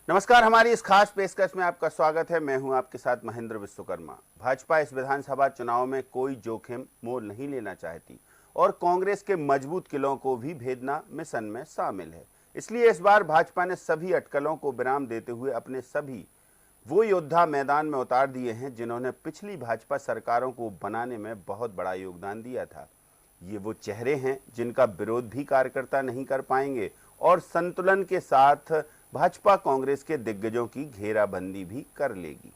नमस्कार, हमारी इस खास पेशकश में आपका स्वागत है। मैं हूं आपके साथ महेंद्र विश्वकर्मा। भाजपा इस विधानसभा चुनाव में कोई जोखिम मोल नहीं लेना चाहती और कांग्रेस के मजबूत किलों को भी भेदना मिशन में शामिल है। इसलिए इस बार भाजपा ने सभी अटकलों को विराम देते हुए अपने सभी वो योद्धा मैदान में उतार दिए हैं जिन्होंने पिछली भाजपा सरकारों को बनाने में बहुत बड़ा योगदान दिया था। ये वो चेहरे हैं जिनका विरोध भी कार्यकर्ता नहीं कर पाएंगे और संतुलन के साथ भाजपा कांग्रेस के दिग्गजों की घेराबंदी भी कर लेगी।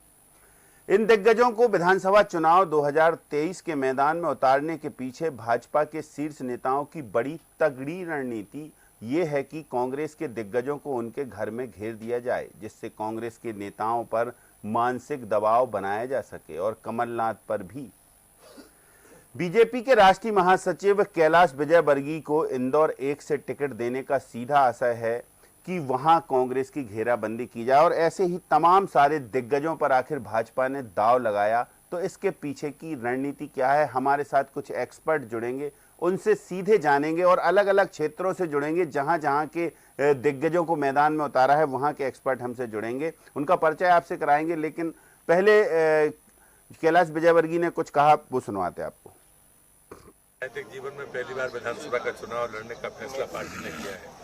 इन दिग्गजों को विधानसभा चुनाव 2023 के मैदान में उतारने के पीछे भाजपा के शीर्ष नेताओं की बड़ी तगड़ी रणनीति ये है कि कांग्रेस के दिग्गजों को उनके घर में घेर दिया जाए, जिससे कांग्रेस के नेताओं पर मानसिक दबाव बनाया जा सके और कमलनाथ पर भी। बीजेपी के राष्ट्रीय महासचिव कैलाश विजयवर्गीय को इंदौर 1 से टिकट देने का सीधा आशय है कि वहां कांग्रेस की घेराबंदी की जाए और ऐसे ही तमाम सारे दिग्गजों पर आखिर भाजपा ने दांव लगाया। तो इसके पीछे की रणनीति क्या है, हमारे साथ कुछ एक्सपर्ट जुड़ेंगे, उनसे सीधे जानेंगे और अलग अलग क्षेत्रों से जुड़ेंगे। जहां जहां के दिग्गजों को मैदान में उतारा है वहां के एक्सपर्ट हमसे जुड़ेंगे, उनका परिचय आपसे कराएंगे। लेकिन पहले कैलाश विजयवर्गीय ने कुछ कहा, वो सुनवाते आपको। राजनीतिक जीवन में पहली बार विधानसभा का चुनाव लड़ने का फैसला पार्टी ने किया है,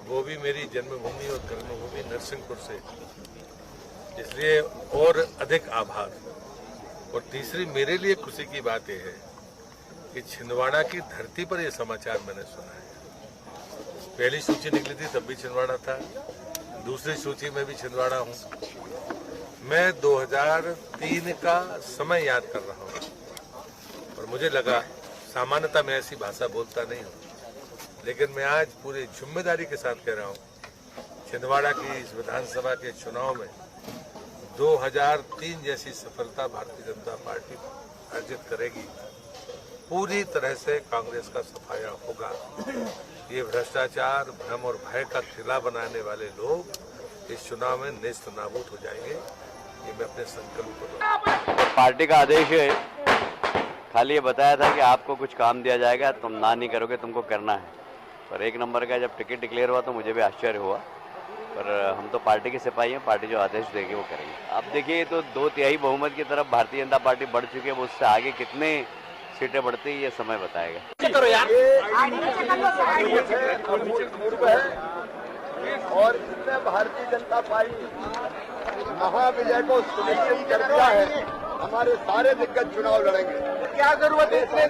वो भी मेरी जन्मभूमि और कर्मभूमि नरसिंहपुर से, इसलिए और अधिक आभार। और तीसरी मेरे लिए खुशी की बात यह है कि छिंदवाड़ा की धरती पर यह समाचार मैंने सुना है। पहली सूची निकली थी तब भी छिंदवाड़ा था, दूसरी सूची में भी छिंदवाड़ा हूँ। मैं 2003 का समय याद कर रहा हूँ और मुझे लगा, सामान्यतः मैं ऐसी भाषा बोलता नहीं हूँ, लेकिन मैं आज पूरी जिम्मेदारी के साथ कह रहा हूँ, छिंदवाड़ा की इस विधानसभा के चुनाव में 2003 जैसी सफलता भारतीय जनता पार्टी अर्जित करेगी। पूरी तरह से कांग्रेस का सफाया होगा। ये भ्रष्टाचार, भ्रम और भय का किला बनाने वाले लोग इस चुनाव में नेस्त नाबूद हो जाएंगे। ये मैं अपने संकल्प को पार्टी का आदेश है, खाली ये बताया था कि आपको कुछ काम दिया जाएगा, तुम ना नहीं करोगे, तुमको करना है। पर 1 नंबर का जब टिकट डिक्लेयर हुआ तो मुझे भी आश्चर्य हुआ, पर हम तो पार्टी के सिपाही हैं, पार्टी जो आदेश देगी वो करेंगे। आप देखिए, तो 2/3 बहुमत की तरफ भारतीय जनता पार्टी बढ़ चुकी है, वो उससे आगे कितने सीटें बढ़ती है ये समय बताएगा। और इसमें भारतीय जनता पार्टी महाविजय को सुनिश्चित कर दिया है। हमारे सारे दिग्गज चुनाव लड़ेंगे, क्या जरूरत है इसमें?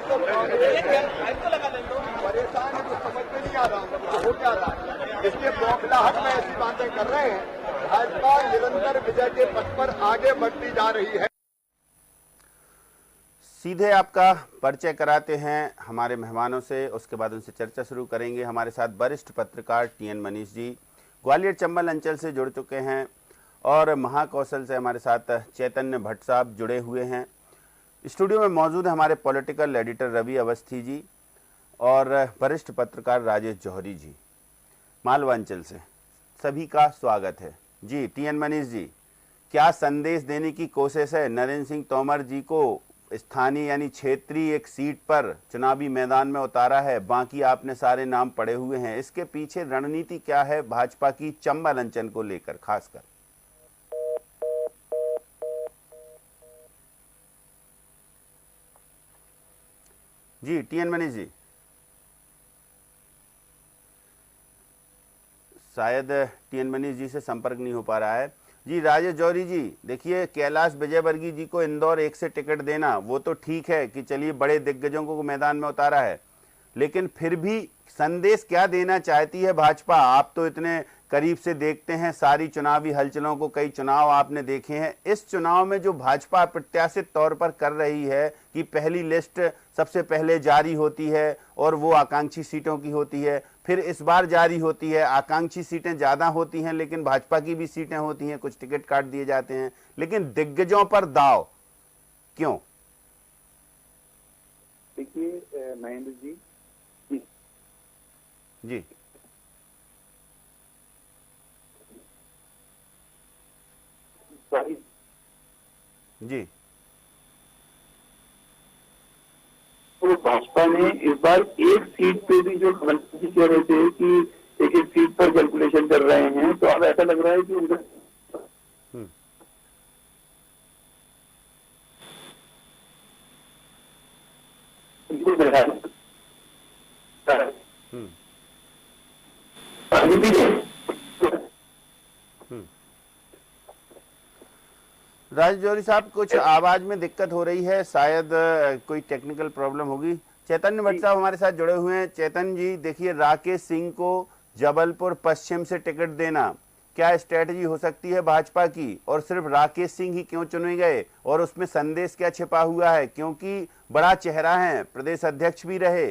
परेशान है तो समझ में नहीं आ रहा हो क्या रहा है, इसलिए बौखलाहट में ऐसी बातें कर रहे हैं। भाजपा निरंतर विजय के पथ पर आगे बढ़ती जा रही है। सीधे आपका परिचय कराते हैं हमारे मेहमानों से, उसके बाद उनसे चर्चा शुरू करेंगे। हमारे साथ वरिष्ठ पत्रकार टीएन मनीष जी ग्वालियर चंबल अंचल से जुड़ चुके हैं और महाकौशल से हमारे साथ चैतन्य भट्ट साहब जुड़े हुए हैं। स्टूडियो में मौजूद है हमारे पॉलिटिकल एडिटर रवि अवस्थी जी और वरिष्ठ पत्रकार राजेश जौहरी जी मालवा अंचल से। सभी का स्वागत है जी। टीएन मनीष जी, क्या संदेश देने की कोशिश है? नरेंद्र सिंह तोमर जी को स्थानीय यानी क्षेत्रीय एक सीट पर चुनावी मैदान में उतारा है, बाकी आपने सारे नाम पड़े हुए हैं। इसके पीछे रणनीति क्या है भाजपा की चंबल अंचल को लेकर खासकर? जी टीएन मनीष जी, शायद टीएन मनीष जी से संपर्क नहीं हो पा रहा है। जी राजेश जौहरी जी, देखिए कैलाश विजयवर्गीय जी को इंदौर 1 से टिकट देना वो तो ठीक है कि चलिए बड़े दिग्गजों को मैदान में उतारा है, लेकिन फिर भी संदेश क्या देना चाहती है भाजपा? आप तो इतने करीब से देखते हैं सारी चुनावी हलचलों को, कई चुनाव आपने देखे हैं। इस चुनाव में जो भाजपा अप्रत्याशित तौर पर कर रही है कि पहली लिस्ट सबसे पहले जारी होती है और वो आकांक्षी सीटों की होती है, फिर इस बार जारी होती है, आकांक्षी सीटें ज्यादा होती हैं लेकिन भाजपा की भी सीटें होती हैं, कुछ टिकट काट दिए जाते हैं, लेकिन दिग्गजों पर दाव क्यों? देखिए महेंद्र जी, जी जी तो भाजपा ने इस बार एक सीट पे भी जो कमलनाथ जी कह रहे थे कि एक सीट पर कैलकुलेशन कर रहे हैं, तो अब ऐसा लग रहा है कि उनका राज जौहरी साहब, कुछ आवाज में दिक्कत हो रही है, शायद कोई टेक्निकल प्रॉब्लम होगी। चैतन्य भट्ट साहब हमारे साथ जुड़े हुए हैं। चैतन्य जी, देखिए, राकेश सिंह को जबलपुर पश्चिम से टिकट देना, क्या स्ट्रेटजी हो सकती है भाजपा की? और सिर्फ राकेश सिंह ही क्यों चुने गए, और उसमें संदेश क्या छिपा हुआ है, क्योंकि बड़ा चेहरा है, प्रदेश अध्यक्ष भी रहे।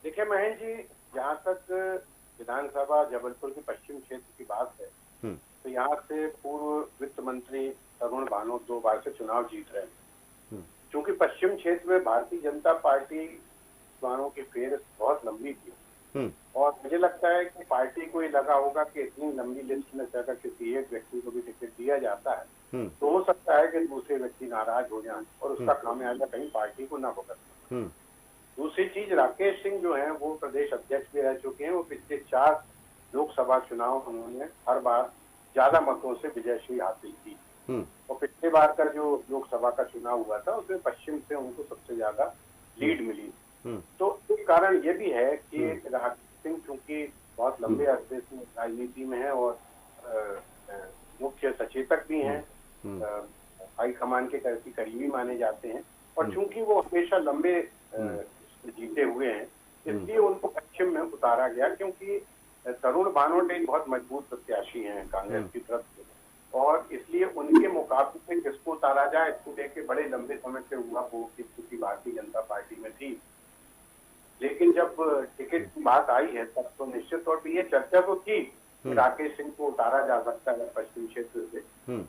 देखिए महेंद्र जी, जहाँ तक विधानसभा जबलपुर के पश्चिम क्षेत्र की बात है, तो यहाँ से पूर्व वित्त मंत्री तरुण भानोट 2 बार से चुनाव जीत रहे हैं। क्योंकि पश्चिम क्षेत्र में भारतीय जनता पार्टी चुनावों की फेर बहुत लंबी थी, और मुझे लगता है कि पार्टी को ये लगा होगा कि इतनी लंबी लिस्ट में से अगर किसी एक व्यक्ति को भी टिकट दिया जाता है तो हो सकता है कि दूसरे व्यक्ति नाराज हो जाए और उसका खामियाजा कहीं पार्टी को ना भुगतना। दूसरी चीज, राकेश सिंह जो है वो प्रदेश अध्यक्ष भी रह चुके हैं। वो पिछले 4 लोकसभा चुनाव उन्होंने हर बार ज्यादा मतों से विजयश्री हासिल की, और पिछले बार का जो लोकसभा का चुनाव हुआ था उसमें पश्चिम से उनको सबसे ज्यादा लीड मिली। तो एक कारण ये भी है कि राकेश सिंह चूंकि बहुत लंबे अरसे से राजनीति में है और मुख्य सचेतक भी हैं, हाईकमान के करीबी माने जाते हैं, और चूंकि वो हमेशा लंबे जीते हुए हैं, इसलिए उनको पश्चिम में उतारा गया। क्योंकि तरुण भानोट एक बहुत मजबूत प्रत्याशी हैं कांग्रेस की तरफ से, और इसलिए उनके मुकाबले में किसको उतारा जाए इसको लेके बड़े लंबे समय से हुआ वो की स्थिति भारतीय जनता पार्टी में थी। लेकिन जब टिकट की बात आई है तब तो निश्चित तौर पर ये चर्चा तो थी कि राकेश सिंह को उतारा जा सकता है पश्चिम क्षेत्र से,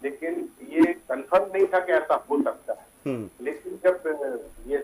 लेकिन ये कंफर्म नहीं था कि ऐसा हो सकता है। लेकिन जब ये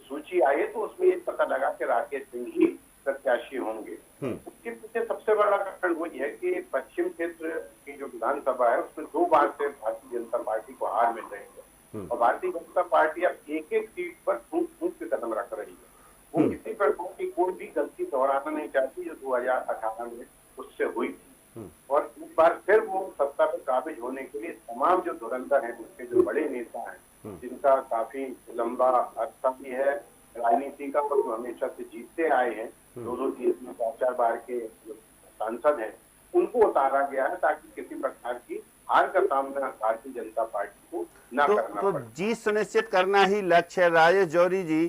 सूची आई तो उसमें ये पता लगा कि राकेश सिंह ही प्रत्याशी होंगे। उसके पीछे सबसे बड़ा कारण वही है कि पश्चिम क्षेत्र की जो विधानसभा है उसमें 2 बार से भारतीय जनता पार्टी को हार मिल रही है, और भारतीय जनता पार्टी अब एक सीट पर फूंक के कदम रख रही है। वो किसी प्रकार की कोई भी गलती दोहराना नहीं चाहती जो 2018 में उससे हुई थी, और इस बार फिर वो सत्ता पर काबिज होने के लिए तमाम जो धुरंधर हैं, उसके जो बड़े नेता हैं जिनका काफी लंबा अर्सा भी है राजनीति का, और जो हमेशा से जीतते आए हैं, 2-3 4 बार के सांसद हैं, उनको उतारा गया है ताकि किसी प्रकार की हार का सामना भारतीय जनता पार्टी को न करना पड़े। जीत सुनिश्चित करना ही लक्ष्य है। राजेश जौहरी जी,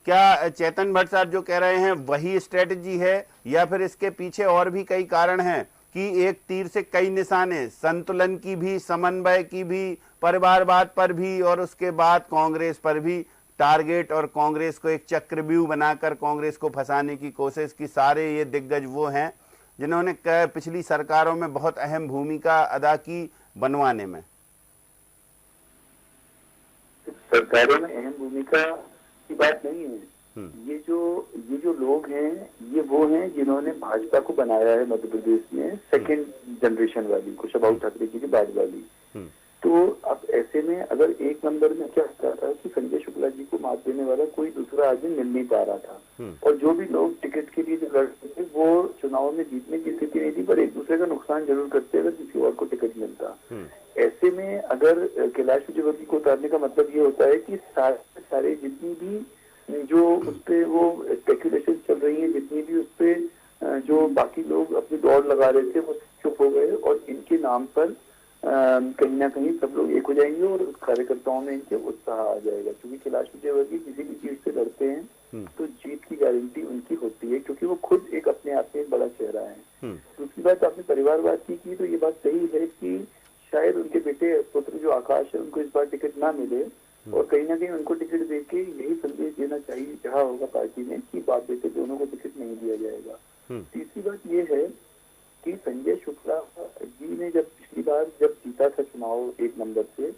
क्या चैतन्य भट्ट साहब जो कह रहे हैं वही स्ट्रेटजी है, या फिर इसके पीछे और भी कई कारण हैं कि एक तीर से कई निशाने, संतुलन की भी, समन्वय की भी, परिवारवाद पर भी, और उसके बाद कांग्रेस पर भी टारगेट, और कांग्रेस को एक चक्रव्यूह बनाकर कांग्रेस को फंसाने की कोशिश की? सारे ये दिग्गज वो हैं जिन्होंने पिछली सरकारों में बहुत अहम भूमिका अदा की बनवाने में। सरकारों में अहम भूमिका की बात नहीं है। ये जो लोग हैं ये वो हैं जिन्होंने भाजपा को बनाया है मध्य प्रदेश में, सेकंड जनरेशन वाली, कुशाभाऊ ठाकरे जी के बाद वाली। तो अब ऐसे में अगर एक नंबर में क्या होता था कि संजय शुक्ला जी को मात देने वाला कोई दूसरा आदमी मिल नहीं पा रहा था, और जो भी लोग टिकट के लिए जो लड़ते थे वो चुनाव में जीतने की स्थिति नहीं थी, पर एक दूसरे का नुकसान जरूर करते अगर किसी और को टिकट मिलता। ऐसे में अगर कैलाश विजयवर्गीय को उतारने का मतलब ये होता है कि सारे जितनी भी जो उसपे वो स्पेकुलेशन चल रही है, जितनी भी उसपे जो बाकी लोग अपनी दौड़ लगा रहे थे वो चुप हो गए, और इनके नाम पर कहीं ना कहीं सब लोग एक हो जाएंगे और कार्यकर्ताओं में इनके उत्साह आ जाएगा। क्योंकि कैलाश विजयवर्गीय किसी भी चीज से लड़ते हैं तो जीत की गारंटी उनकी होती है, क्योंकि वो खुद एक अपने आप में एक बड़ा चेहरा है। दूसरी बात, आपने परिवारवाद की तो ये बात सही है कि शायद उनके बेटे पुत्र जो आकाश है उनको इस बार टिकट ना मिले, और कहीं ना कहीं उनको टिकट देके यही संदेश देना चाहिए चाहा होगा पार्टी ने कि बाप बेटे दोनों को टिकट नहीं दिया जाएगा। तीसरी बात ये है कि संजय शुक्ला जी ने जब पिछली बार जब जीता था चुनाव 1 नंबर से,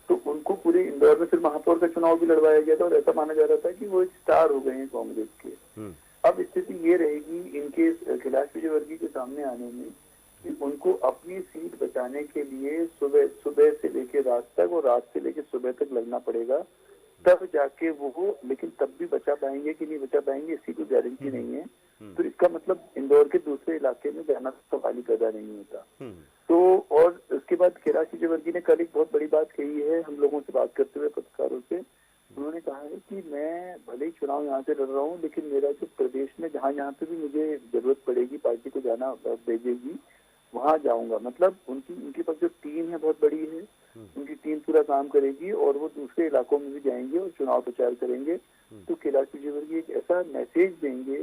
तो उनको पूरे इंदौर में फिर महापौर का चुनाव भी लड़वाया गया था, और ऐसा माना जा रहा था कि वो एक स्टार हो गए हैं कांग्रेस के। अब स्थिति ये रहेगी इनके कैलाश विजयवर्गीय के सामने आने में कि उनको अपनी सीट बचाने के लिए सुबह से लेकर रात तक और रात से लेकर सुबह तक लड़ना पड़ेगा, तब जाके वो, लेकिन तब भी बचा पाएंगे कि नहीं बचा पाएंगे इसकी कोई गारंटी नहीं है। तो इसका मतलब इंदौर के दूसरे इलाके में जाना सवाल ही पैदा नहीं होता। तो और उसके बाद कैलाश विजयवर्गीय ने कल एक बहुत बड़ी बात कही है हम लोगों से बात करते हुए, पत्रकारों से। उन्होंने कहा है कि मैं भले ही चुनाव यहाँ से लड़ रहा हूँ, लेकिन मेरा जो प्रदेश में जहाँ पे भी मुझे जरूरत पड़ेगी, पार्टी को जाना भेजेगी, वहाँ जाऊंगा। मतलब उनके पास जो टीम है बहुत बड़ी है, उनकी टीम पूरा काम करेगी और वो दूसरे इलाकों में भी जाएंगे और चुनाव प्रचार करेंगे। तो कैलाश विजयवर्गीय एक ऐसा मैसेज देंगे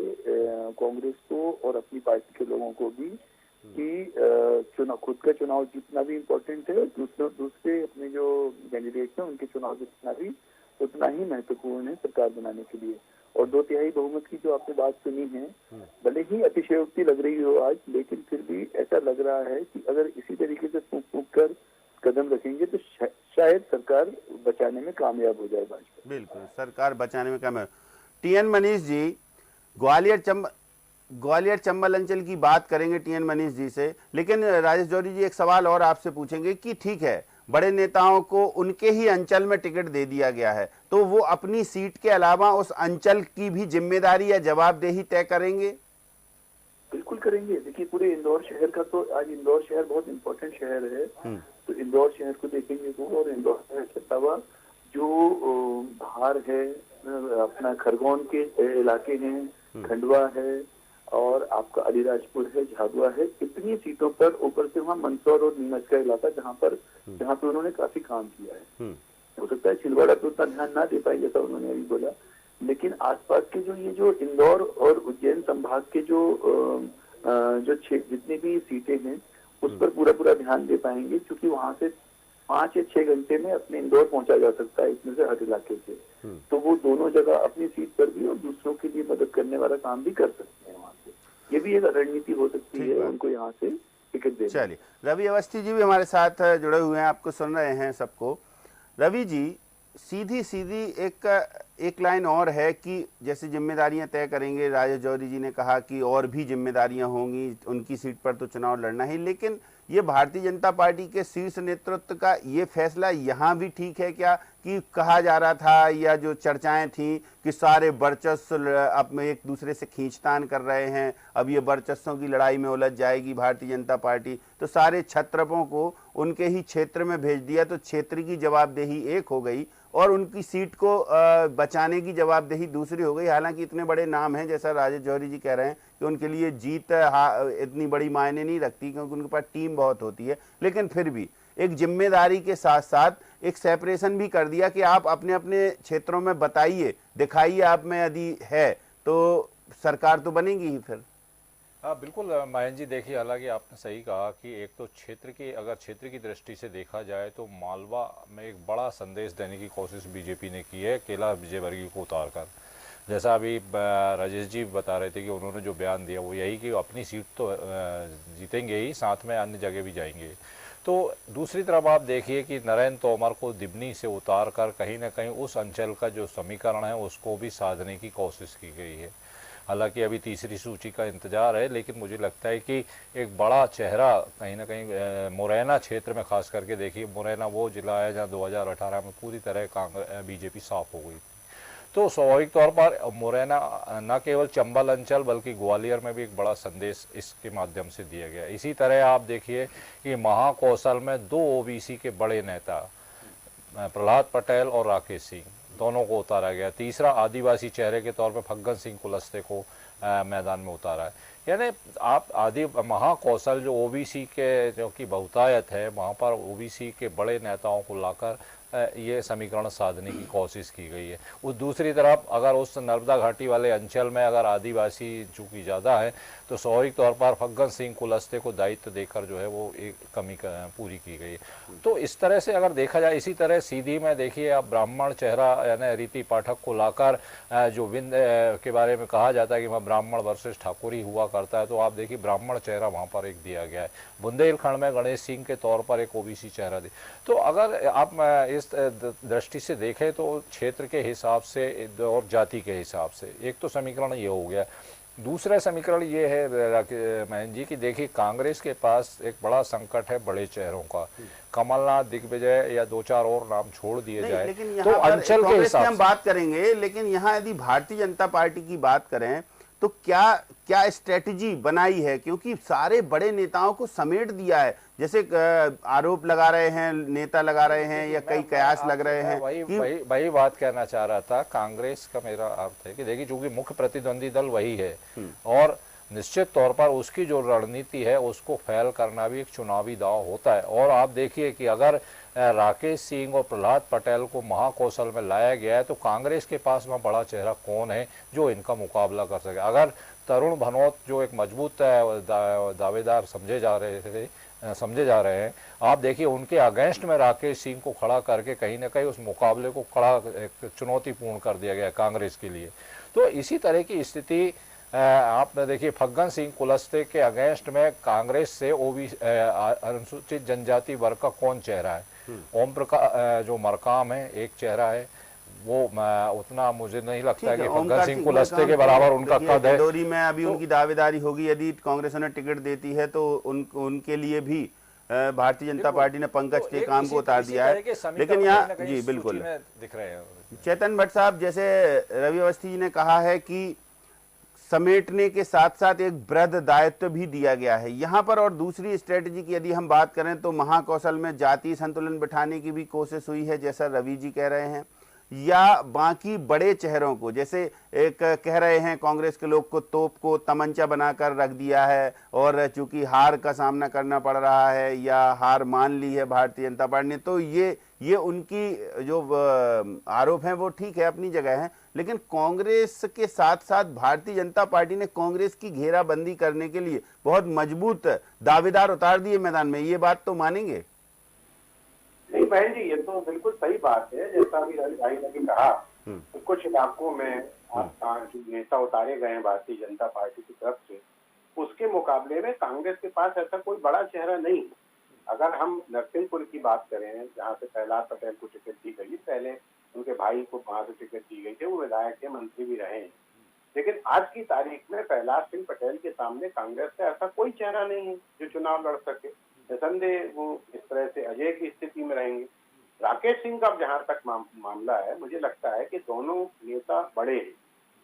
कांग्रेस को और अपनी पार्टी के लोगों को भी कि खुद का चुनाव जीतना भी इम्पोर्टेंट है, दूसरे अपने जो कैंडिडेट हैं उनके चुनाव जीतना भी उतना ही महत्वपूर्ण है सरकार बनाने के लिए। और 2/3 बहुमत की जो आपने बात सुनी है, भले ही अतिशयोक्ति लग रही हो आज, लेकिन फिर भी ऐसा लग रहा है कि अगर इसी तरीके से फूंक फूंक कर कदम रखेंगे तो शायद सरकार बचाने में कामयाब हो जाए भाजपा। बिल्कुल, सरकार बचाने में कामयाब। टीएन मनीष जी, ग्वालियर चंबल अंचल की बात करेंगे टीएन मनीष जी से, लेकिन राजेश जौहरी जी एक सवाल और आपसे पूछेंगे कि ठीक है, बड़े नेताओं को उनके ही अंचल में टिकट दे दिया गया है, तो वो अपनी सीट के अलावा उस अंचल की भी जिम्मेदारी या जवाबदेही तय करेंगे? बिल्कुल करेंगे। देखिए पूरे इंदौर शहर का, तो आज इंदौर शहर बहुत इम्पोर्टेंट शहर है, तो इंदौर शहर को देखेंगे वो। और इंदौर शहर के अलावा जो धार है, अपना खरगोन के इलाके हैं, खंडवा है और आपका अलीराजपुर है, झाबुआ है, इतनी सीटों पर, ऊपर से वहाँ मंदसौर और नीमच का इलाका जहाँ पे उन्होंने काफी काम किया है। हो सकता है छिंदवाड़ा पे उतना ध्यान ना दे पाए जैसा उन्होंने अभी बोला, लेकिन आसपास के जो इंदौर और उज्जैन संभाग के जो जितनी भी सीटें हैं उस पर पूरा ध्यान दे पाएंगे, क्योंकि वहां से 5 या 6 घंटे में अपने इंदौर पहुंचा जा सकता है इसमें से हर इलाके से। तो वो दोनों जगह अपनी सीट पर भी और दूसरों के लिए मदद करने वाला काम भी कर सकते हैं वहां से। ये भी एक रणनीति हो सकती है उनको यहाँ से टिकट देना। चलिए, रवि अवस्थी जी भी हमारे साथ जुड़े हुए हैं, आपको सुन रहे हैं सबको। रवि जी, सीधी एक लाइन और है कि जैसे जिम्मेदारियां तय करेंगे, राजेश जौहरी जी ने कहा कि और भी जिम्मेदारियां होंगी, उनकी सीट पर तो चुनाव लड़ना ही, लेकिन ये भारतीय जनता पार्टी के शीर्ष नेतृत्व का ये फैसला यहाँ भी ठीक है क्या? कि कहा जा रहा था या जो चर्चाएं थी कि सारे वर्चस्व अब में एक दूसरे से खींचतान कर रहे हैं, अब ये वर्चस्वों की लड़ाई में उलझ जाएगी भारतीय जनता पार्टी, तो सारे छत्रपों को उनके ही क्षेत्र में भेज दिया, तो क्षेत्र की जवाबदेही एक हो गई और उनकी सीट को बचाने की जवाबदेही दूसरी हो गई। हालांकि इतने बड़े नाम हैं, जैसा राजेश जौहरी जी कह रहे हैं कि उनके लिए जीत इतनी बड़ी मायने नहीं रखती क्योंकि उनके पास टीम बहुत होती है, लेकिन फिर भी एक जिम्मेदारी के साथ साथ एक सेपरेशन भी कर दिया कि आप अपने अपने क्षेत्रों में बताइए, दिखाइए आप में यदि है तो सरकार तो बनेगी ही फिर। हाँ बिल्कुल महेंद्र जी, देखिए हालांकि आपने सही कहा कि एक तो अगर क्षेत्र की दृष्टि से देखा जाए तो मालवा में एक बड़ा संदेश देने की कोशिश बीजेपी ने की है कैलाश विजयवर्गीय को उतारकर। जैसा अभी राजेश जी बता रहे थे कि उन्होंने जो बयान दिया वो यही कि अपनी सीट तो जीतेंगे ही, साथ में अन्य जगह भी जाएंगे। तो दूसरी तरफ आप देखिए कि नरेंद्र तोमर को दिबनी से उतार कर कहीं ना कहीं उस अंचल का जो समीकरण है उसको भी साधने की कोशिश की गई है। हालांकि अभी तीसरी सूची का इंतजार है, लेकिन मुझे लगता है कि एक बड़ा चेहरा कहीं ना कहीं मुरैना क्षेत्र में खास करके देखिए, मुरैना वो जिला है जहाँ 2018 में पूरी तरह बीजेपी साफ हो गई। तो स्वाभाविक तौर पर मुरैना न केवल चंबल अंचल बल्कि ग्वालियर में भी एक बड़ा संदेश इसके माध्यम से दिया गया। इसी तरह आप देखिए कि महाकौशल में 2 ओबीसी के बड़े नेता प्रहलाद पटेल और राकेश सिंह दोनों को उतारा गया। तीसरा आदिवासी चेहरे के तौर पर फग्गन सिंह कुलस्ते को मैदान में उतारा है। यानी आप महाकौशल जो ओबीसी के जो कि बहुतायत है वहाँ पर ओबीसी के बड़े नेताओं को लाकर ये समीकरण साधने की कोशिश की गई है। उस दूसरी तरफ अगर उस नर्मदा घाटी वाले अंचल में अगर आदिवासी चूँकि ज़्यादा है तो स्वाभाविक तौर पर फग्गन सिंह कुलस्ते को दायित्व देकर जो है वो एक कमी पूरी की गई। तो इस तरह से अगर देखा जाए, इसी तरह सीधी में देखिए आप ब्राह्मण चेहरा यानी रीति पाठक को लाकर जो विंद के बारे में कहा जाता है कि वह ब्राह्मण वर्सेस ठाकुरी हुआ करता है, तो आप देखिए ब्राह्मण चेहरा वहाँ पर एक दिया गया है। बुंदेलखंड में गणेश सिंह के तौर पर एक ओबीसी चेहरा दिया। तो अगर आप इस दृष्टि से देखें तो क्षेत्र के हिसाब से और जाति के हिसाब से एक तो समीकरण ये हो गया। दूसरा समीकरण ये है महेंद्र जी की देखिए कांग्रेस के पास एक बड़ा संकट है बड़े चेहरों का। कमलनाथ, दिग्विजय या 2-4 और नाम छोड़ दिए जाए तो अंचल के हिसाब से हम बात करेंगे, लेकिन यहाँ यदि भारतीय जनता पार्टी की बात करें तो क्या क्या स्ट्रेटजी बनाई है, क्योंकि सारे बड़े नेताओं को समेट दिया है, जैसे आरोप लगा रहे हैं, नेता लगा रहे हैं या कई कयास लग रहे हैं वही बात कहना चाह रहा था। कांग्रेस का मेरा अर्थ है कि देखिए, चूंकि मुख्य प्रतिद्वंदी दल वही है और निश्चित तौर पर उसकी जो रणनीति है उसको फैल करना भी एक चुनावी दांव होता है। और आप देखिए कि अगर राकेश सिंह और प्रहलाद पटेल को महाकौशल में लाया गया है तो कांग्रेस के पास में बड़ा चेहरा कौन है जो इनका मुकाबला कर सके। अगर तरुण भनोत जो एक मजबूत दावेदार समझे जा रहे हैं, आप देखिए उनके अगेंस्ट में राकेश सिंह को खड़ा करके कहीं ना कहीं उस मुकाबले को चुनौतीपूर्ण कर दिया गया कांग्रेस के लिए। तो इसी तरह की स्थिति आपने देखिए फग्गन सिंह कुलस्ते के अगेंस्ट में कांग्रेस से अनुसूचित जनजाति वर्ग का कौन चेहरा है। ओम प्रकाश जो मरकाम है एक चेहरा है, वो उतना मुझे नहीं लगता है कि फग्गन सिंह कुलस्ते के बराबर उनका कद है। डिंडोरी में अभी उनकी दावेदारी होगी, यदि कांग्रेस उन्हें टिकट देती है तो उनके लिए भी भारतीय जनता पार्टी ने पंकज के काम को उतार दिया है। लेकिन यहाँ जी बिल्कुल दिख रहे हैं चेतन भट्ट साहब, जैसे रवि अवस्थी जी ने कहा है कि समेटने के साथ साथ एक वृहद दायित्व भी दिया गया है यहाँ पर। और दूसरी स्ट्रेटजी की यदि हम बात करें तो महाकौशल में जातीय संतुलन बिठाने की भी कोशिश हुई है, जैसा रवि जी कह रहे हैं, या बाकी बड़े चेहरों को, जैसे एक कह रहे हैं कांग्रेस के लोग को तोप को तमंचा बनाकर रख दिया है और चूंकि हार का सामना करना पड़ रहा है या हार मान ली है भारतीय जनता पार्टी ने, तो ये उनकी जो आरोप हैं वो ठीक है, अपनी जगह है। लेकिन कांग्रेस के साथ साथ भारतीय जनता पार्टी ने कांग्रेस की घेराबंदी करने के लिए बहुत मजबूत दावेदार उतार दिए मैदान में, ये बात तो मानेंगे? नहीं बहन जी, ये तो बिल्कुल सही बात है। जैसा अभी रवि भाई ने भी कहा तो कुछ इलाकों में जो नेता उतारे गए हैं भारतीय जनता पार्टी की तरफ से, उसके मुकाबले में कांग्रेस के पास ऐसा कोई बड़ा चेहरा नहीं। अगर हम नरसिंहपुर की बात करें, जहाँ से प्रहलाद पटेल को टिकट दी गई, पहले उनके भाई को वहां से टिकट दी गई थी, वो विधायक के, मंत्री भी रहे हैं, लेकिन आज की तारीख में प्रहलाद सिंह पटेल के सामने कांग्रेस का ऐसा कोई चेहरा नहीं है जो चुनाव लड़ सके। निसंदेह वो इस तरह से अजय की स्थिति में रहेंगे। राकेश सिंह का जहां तक मामला है, मुझे लगता है कि दोनों नेता बड़े हैं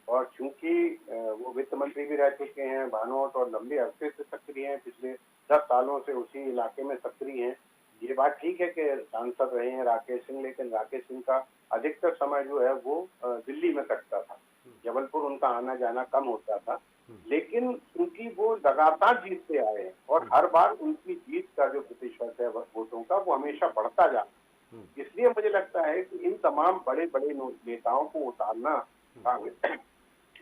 और चूंकि वो वित्त मंत्री भी रह चुके हैं, भानोट, और लंबे अरसे से सक्रिय हैं, पिछले 10 सालों से उसी इलाके में सक्रिय हैं। ये बात ठीक है कि सांसद रहे हैं राकेश सिंह, लेकिन राकेश सिंह का अधिकतर समय जो है वो दिल्ली में कटता था, जबलपुर उनका आना जाना कम होता था। लेकिन क्योंकि वो लगातार जीतते आए हैं और हर बार उनकी जीत का जो प्रतिशत है वोटों का वो हमेशा बढ़ता जाता है, इसलिए मुझे लगता है कि इन तमाम बड़े बड़े नेताओं को उतारना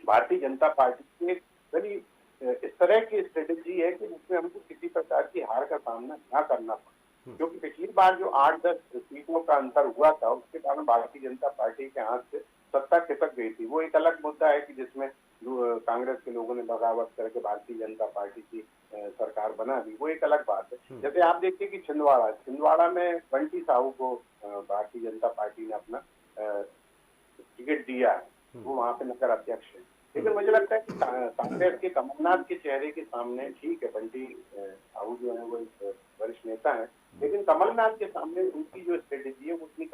भारतीय जनता पार्टी की बड़ी इस तरह की स्ट्रेटेजी है कि जिसमें हमको किसी प्रकार की हार का सामना न करना पड़े। क्योंकि पिछली बार जो 8-10 सीटों का अंतर हुआ था, उसके कारण भारतीय जनता पार्टी के हाथ से सत्ता खिसक गई थी। वो एक अलग मुद्दा है कि जिसमें कांग्रेस के लोगों ने बगावत करके भारतीय जनता पार्टी की सरकार बना दी, वो एक अलग बात है। जैसे आप देखिए कि छिंदवाड़ा में बंटी साहू को भारतीय जनता पार्टी ने अपना टिकट दिया है, वो वहाँ पे नगर अध्यक्ष है। लेकिन मुझे लगता है कि कांग्रेस के कमलनाथ के चेहरे के सामने, ठीक है बंटी साहू जो है वो एक वरिष्ठ नेता है, लेकिन कमलनाथ के सामने उनकी जो स्ट्रेटेजी है वो उतनी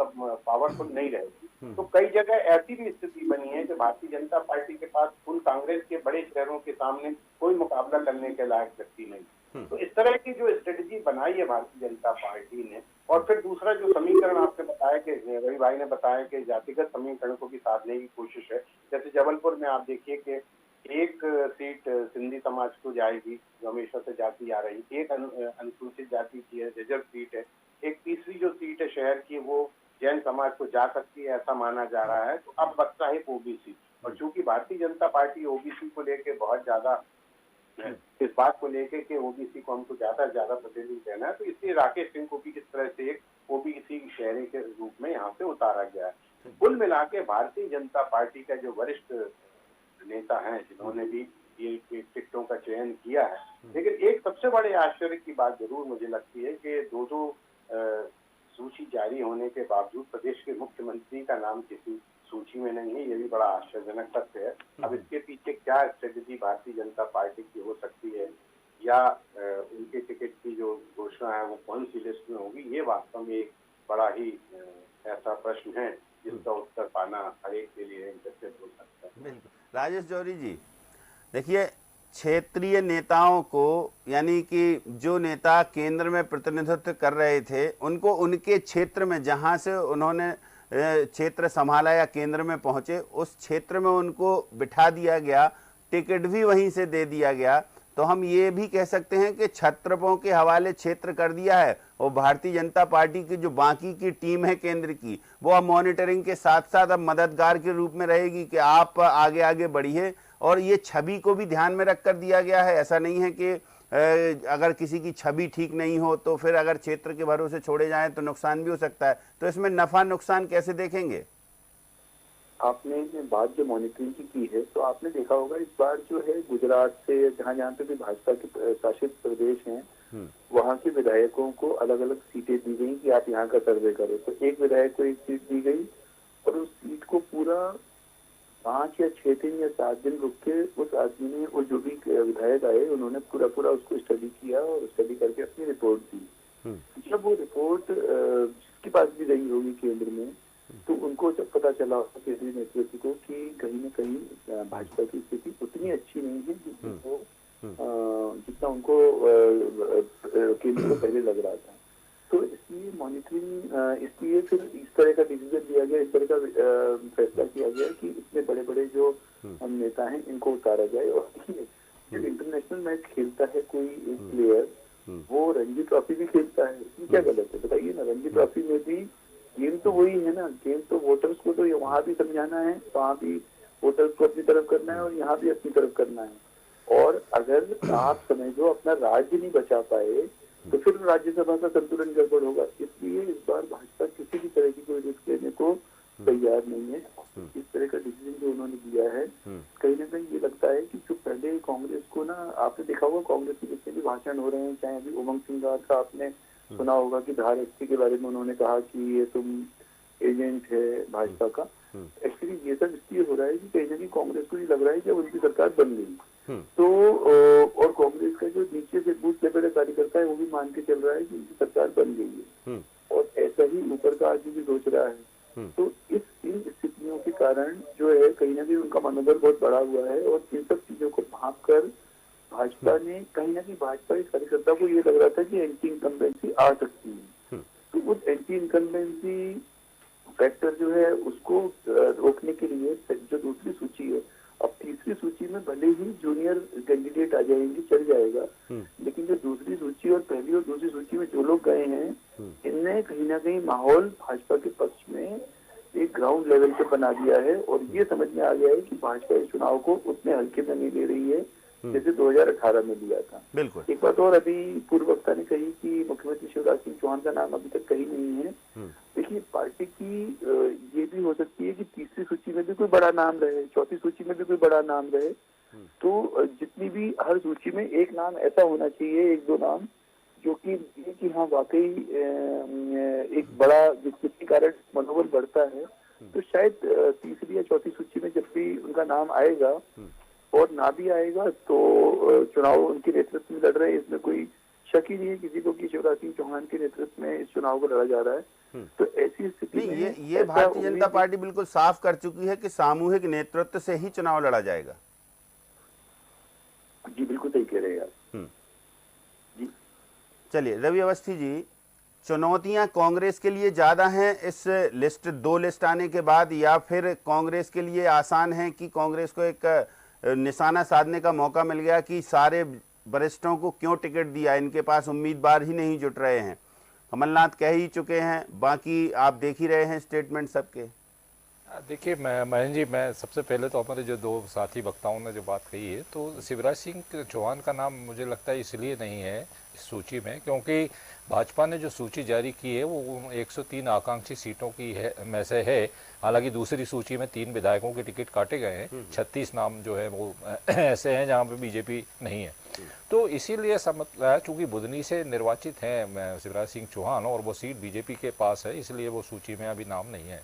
पावरफुल नहीं रहेगी। तो कई जगह ऐसी भी स्थिति बनी है कि भारतीय जनता पार्टी के पास उन कांग्रेस के बड़े शहरों के सामने कोई मुकाबला करने के लायक व्यक्ति नहीं। तो इस तरह की जो स्ट्रेटेजी बनाई है भारतीय जनता पार्टी ने। और फिर दूसरा जो समीकरण आपने बताया कि रवि भाई ने बताया कि जातिगत समीकरण को भी साधने की कोशिश है। जैसे जबलपुर में आप देखिए कि एक सीट सिंधी समाज को जाएगी जो हमेशा से जाती आ रही, एक अनुसूचित जाति की है, रिजर्व सीट है, एक तीसरी जो सीट है शहर की वो जैन समाज को जा सकती है, ऐसा माना जा रहा है। तो अब बचता है ओबीसी, और चूंकि भारतीय जनता पार्टी ओबीसी को लेके बहुत ज्यादा इस बात को लेके कि ओबीसी को हमको ज्यादा से ज्यादा प्रतिनिधित्व देना है, तो इसलिए राकेश सिंह को भी इस तरह से एक ओबीसी शहरी के रूप में यहाँ पे उतारा गया है। कुल मिला के भारतीय जनता पार्टी का जो वरिष्ठ नेता हैं जिन्होंने भी ये टिकटों का चयन किया है, लेकिन एक सबसे बड़े आश्चर्य की बात जरूर मुझे लगती है कि दो सूची जारी होने के बावजूद प्रदेश के मुख्यमंत्री का नाम किसी सूची में नहीं है। ये भी बड़ा आश्चर्यजनक तथ्य है। अब इसके पीछे क्या स्ट्रेटेजी भारतीय जनता पार्टी की हो सकती है, या उनके टिकट की जो घोषणा है वो कौन सी लिस्ट में होगी, ये वास्तव में एक बड़ा ही ऐसा प्रश्न है जिसका उत्तर पाना हर एक के लिए इंटरेस्टेड हो सकता है। बिल्कुल। राजेश जौहरी जी, देखिए, क्षेत्रीय नेताओं को, यानी कि जो नेता केंद्र में प्रतिनिधित्व कर रहे थे, उनको उनके क्षेत्र में, जहां से उन्होंने क्षेत्र संभाला या केंद्र में पहुंचे, उस क्षेत्र में उनको बिठा दिया गया, टिकट भी वहीं से दे दिया गया। तो हम ये भी कह सकते हैं कि छत्रपों के हवाले क्षेत्र कर दिया है, और भारतीय जनता पार्टी की जो बाकी की टीम है केंद्र की, वो अब मॉनिटरिंग के साथ साथ अब मददगार के रूप में रहेगी कि आप आगे आगे बढ़िए। और ये छवि को भी ध्यान में रख कर दिया गया है। ऐसा नहीं है कि अगर किसी की छवि ठीक नहीं हो तो फिर अगर क्षेत्र के भरोसे छोड़े जाएं तो नुकसान भी हो सकता है। तो इसमें नफा नुकसान कैसे देखेंगे? आपने बात जो मॉनिटरिंग की है, तो आपने देखा होगा इस बार जो है गुजरात से जहाँ जहाँ पे भी भाजपा के शासित प्रदेश हैं, वहाँ के विधायकों को अलग अलग सीटें दी गई कि आप यहाँ का सर्वे करो। तो एक विधायक को एक सीट दी गई और उस सीट को पूरा 5 या 6 दिन या 7 दिन रुक के उस आदमी ने, वो जो भी विधायक आए, उन्होंने पूरा उसको स्टडी किया और स्टडी करके अपनी रिपोर्ट दी। जब वो रिपोर्ट जिसके पास भी गई होगी केंद्र में, तो उनको जब पता चला केंद्रीय नेतृत्व को कि कहीं न कहीं भाजपा की स्थिति उतनी अच्छी नहीं है जितना उनको केंद्र को पहले लग रहा था। तो इसलिए मॉनिटरिंग, इसलिए फिर इस तरह का डिसीजन लिया गया, इस तरह का फैसला किया गया कि इतने बड़े बड़े जो हम नेता हैं इनको उतारा जाए। और देखिए, जब इंटरनेशनल मैच खेलता है कोई एक प्लेयर, वो रणजी ट्रॉफी भी खेलता है, इसमें क्या गलत है बताइए ना? रणजी ट्रॉफी में भी गेम तो वही है ना, गेम तो वोटर्स को तो वहाँ भी समझाना है, वहाँ भी वोटर्स को अपनी तरफ करना है और यहाँ भी अपनी तरफ करना है। और अगर आप समझो अपना राज्य नहीं बचा पाए तो फिर राज्यसभा का संतुलन गड़बड़ होगा। इसलिए इस बार भाजपा किसी भी तरह की कोई रिस्क लेने को तैयार नहीं है। इस तरह का डिसीजन जो उन्होंने दिया है, कहीं ना कहीं ये लगता है कि जो पहले कांग्रेस को ना, आपने देखा होगा कांग्रेस के जितने भी भाषण हो रहे हैं, चाहे अभी उमंग सिंह का आपने सुना होगा कि धार 80 के बारे में उन्होंने कहा कि ये तुम एजेंट है भाजपा का। एक्चुअली ये सब इसलिए हो रहा है कि कहीं ना कहीं कांग्रेस को ये लग रहा है कि उनकी सरकार बन गई। तो और कांग्रेस का जो नीचे से बूथ लेवल का कार्यकर्ता है वो भी मान के चल रहा है कि उनकी सरकार बन गई है, और ऐसा ही ऊपर का आदमी भी सोच रहा है। तो इन स्थितियों के कारण जो है कहीं ना कहीं उनका मनोबल बहुत बढ़ा हुआ है। और इन सब चीजों को भाप कर भाजपा ने, कहीं ना कहीं भाजपा के कार्यकर्ता को ये लग रहा था कि एंटी इनकम्बेंसी आ सकती है। तो उस एंटी इनकम्बेंसी फैक्टर जो है उसको रोकने के लिए जो दूसरी सूची है, अब तीसरी सूची में भले ही जूनियर कैंडिडेट आ जाएंगे, चल जाएगा, लेकिन जो दूसरी सूची और पहली और दूसरी सूची में जो लोग गए हैं, इनने कहीं ना कहीं माहौल भाजपा के पक्ष में एक ग्राउंड लेवल पे बना दिया है। और ये समझ में आ गया है कि भाजपा इस चुनाव को उतने हल्के में नहीं ले रही है जैसे 2018 में लिया था। बिल्कुल। एक बात और अभी पूर्व वक्ता ने कही कि मुख्यमंत्री शिवराज सिंह चौहान का नाम अभी तक कहीं नहीं है। देखिए, पार्टी की ये भी हो सकती है कि तीसरी सूची में भी कोई बड़ा नाम रहे, चौथी सूची में भी कोई बड़ा नाम रहे। तो जितनी भी हर सूची में एक नाम ऐसा होना चाहिए, 1-2 नाम जो कि हाँ वाकई एक बड़ा, जिसके कारण मनोबल बढ़ता है। तो शायद तीसरी या चौथी सूची में जब भी उनका नाम आएगा, और ना भी आएगा तो चुनाव उनके नेतृत्व में लड़ रहे हैं, इसमें कोई शक ही नहीं है किसी को कि शिवराज सिंह चौहान के नेतृत्व में इस चुनाव को लड़ा जा रहा है। तो ऐसी स्थिति में ये भारतीय जनता पार्टी बिल्कुल साफ कर चुकी है कि सामूहिक नेतृत्व से ही चुनाव लड़ा जाएगा। जी बिल्कुल सही कह रहे हैं आप। जी चलिए रवि अवस्थी जी, चुनौतियां कांग्रेस के लिए ज्यादा हैं इस दो लिस्ट आने के बाद, या फिर कांग्रेस के लिए आसान है कि कांग्रेस को एक निशाना साधने का मौका मिल गया कि सारे वरिष्ठों को क्यों टिकट दिया, इनके पास उम्मीदवार ही नहीं जुट रहे हैं? कमलनाथ कह ही चुके हैं, बाकी आप देख ही रहे हैं स्टेटमेंट सबके। देखिए महेंद्र जी, मैं सबसे पहले तो हमारे जो 2 साथी वक्ताओं ने जो बात कही है, तो शिवराज सिंह चौहान का नाम मुझे लगता है इसलिए नहीं है इस सूची में क्योंकि भाजपा ने जो सूची जारी की है वो 103 आकांक्षी सीटों की है में से है। हालांकि दूसरी सूची में 3 विधायकों के टिकट काटे गए हैं, 36 नाम जो है वो ऐसे हैं जहाँ पे बीजेपी नहीं है। तो इसीलिए चूंकि बुधनी से निर्वाचित हैं शिवराज सिंह चौहान और वो सीट बीजेपी के पास है, इसलिए वो सूची में अभी नाम नहीं है।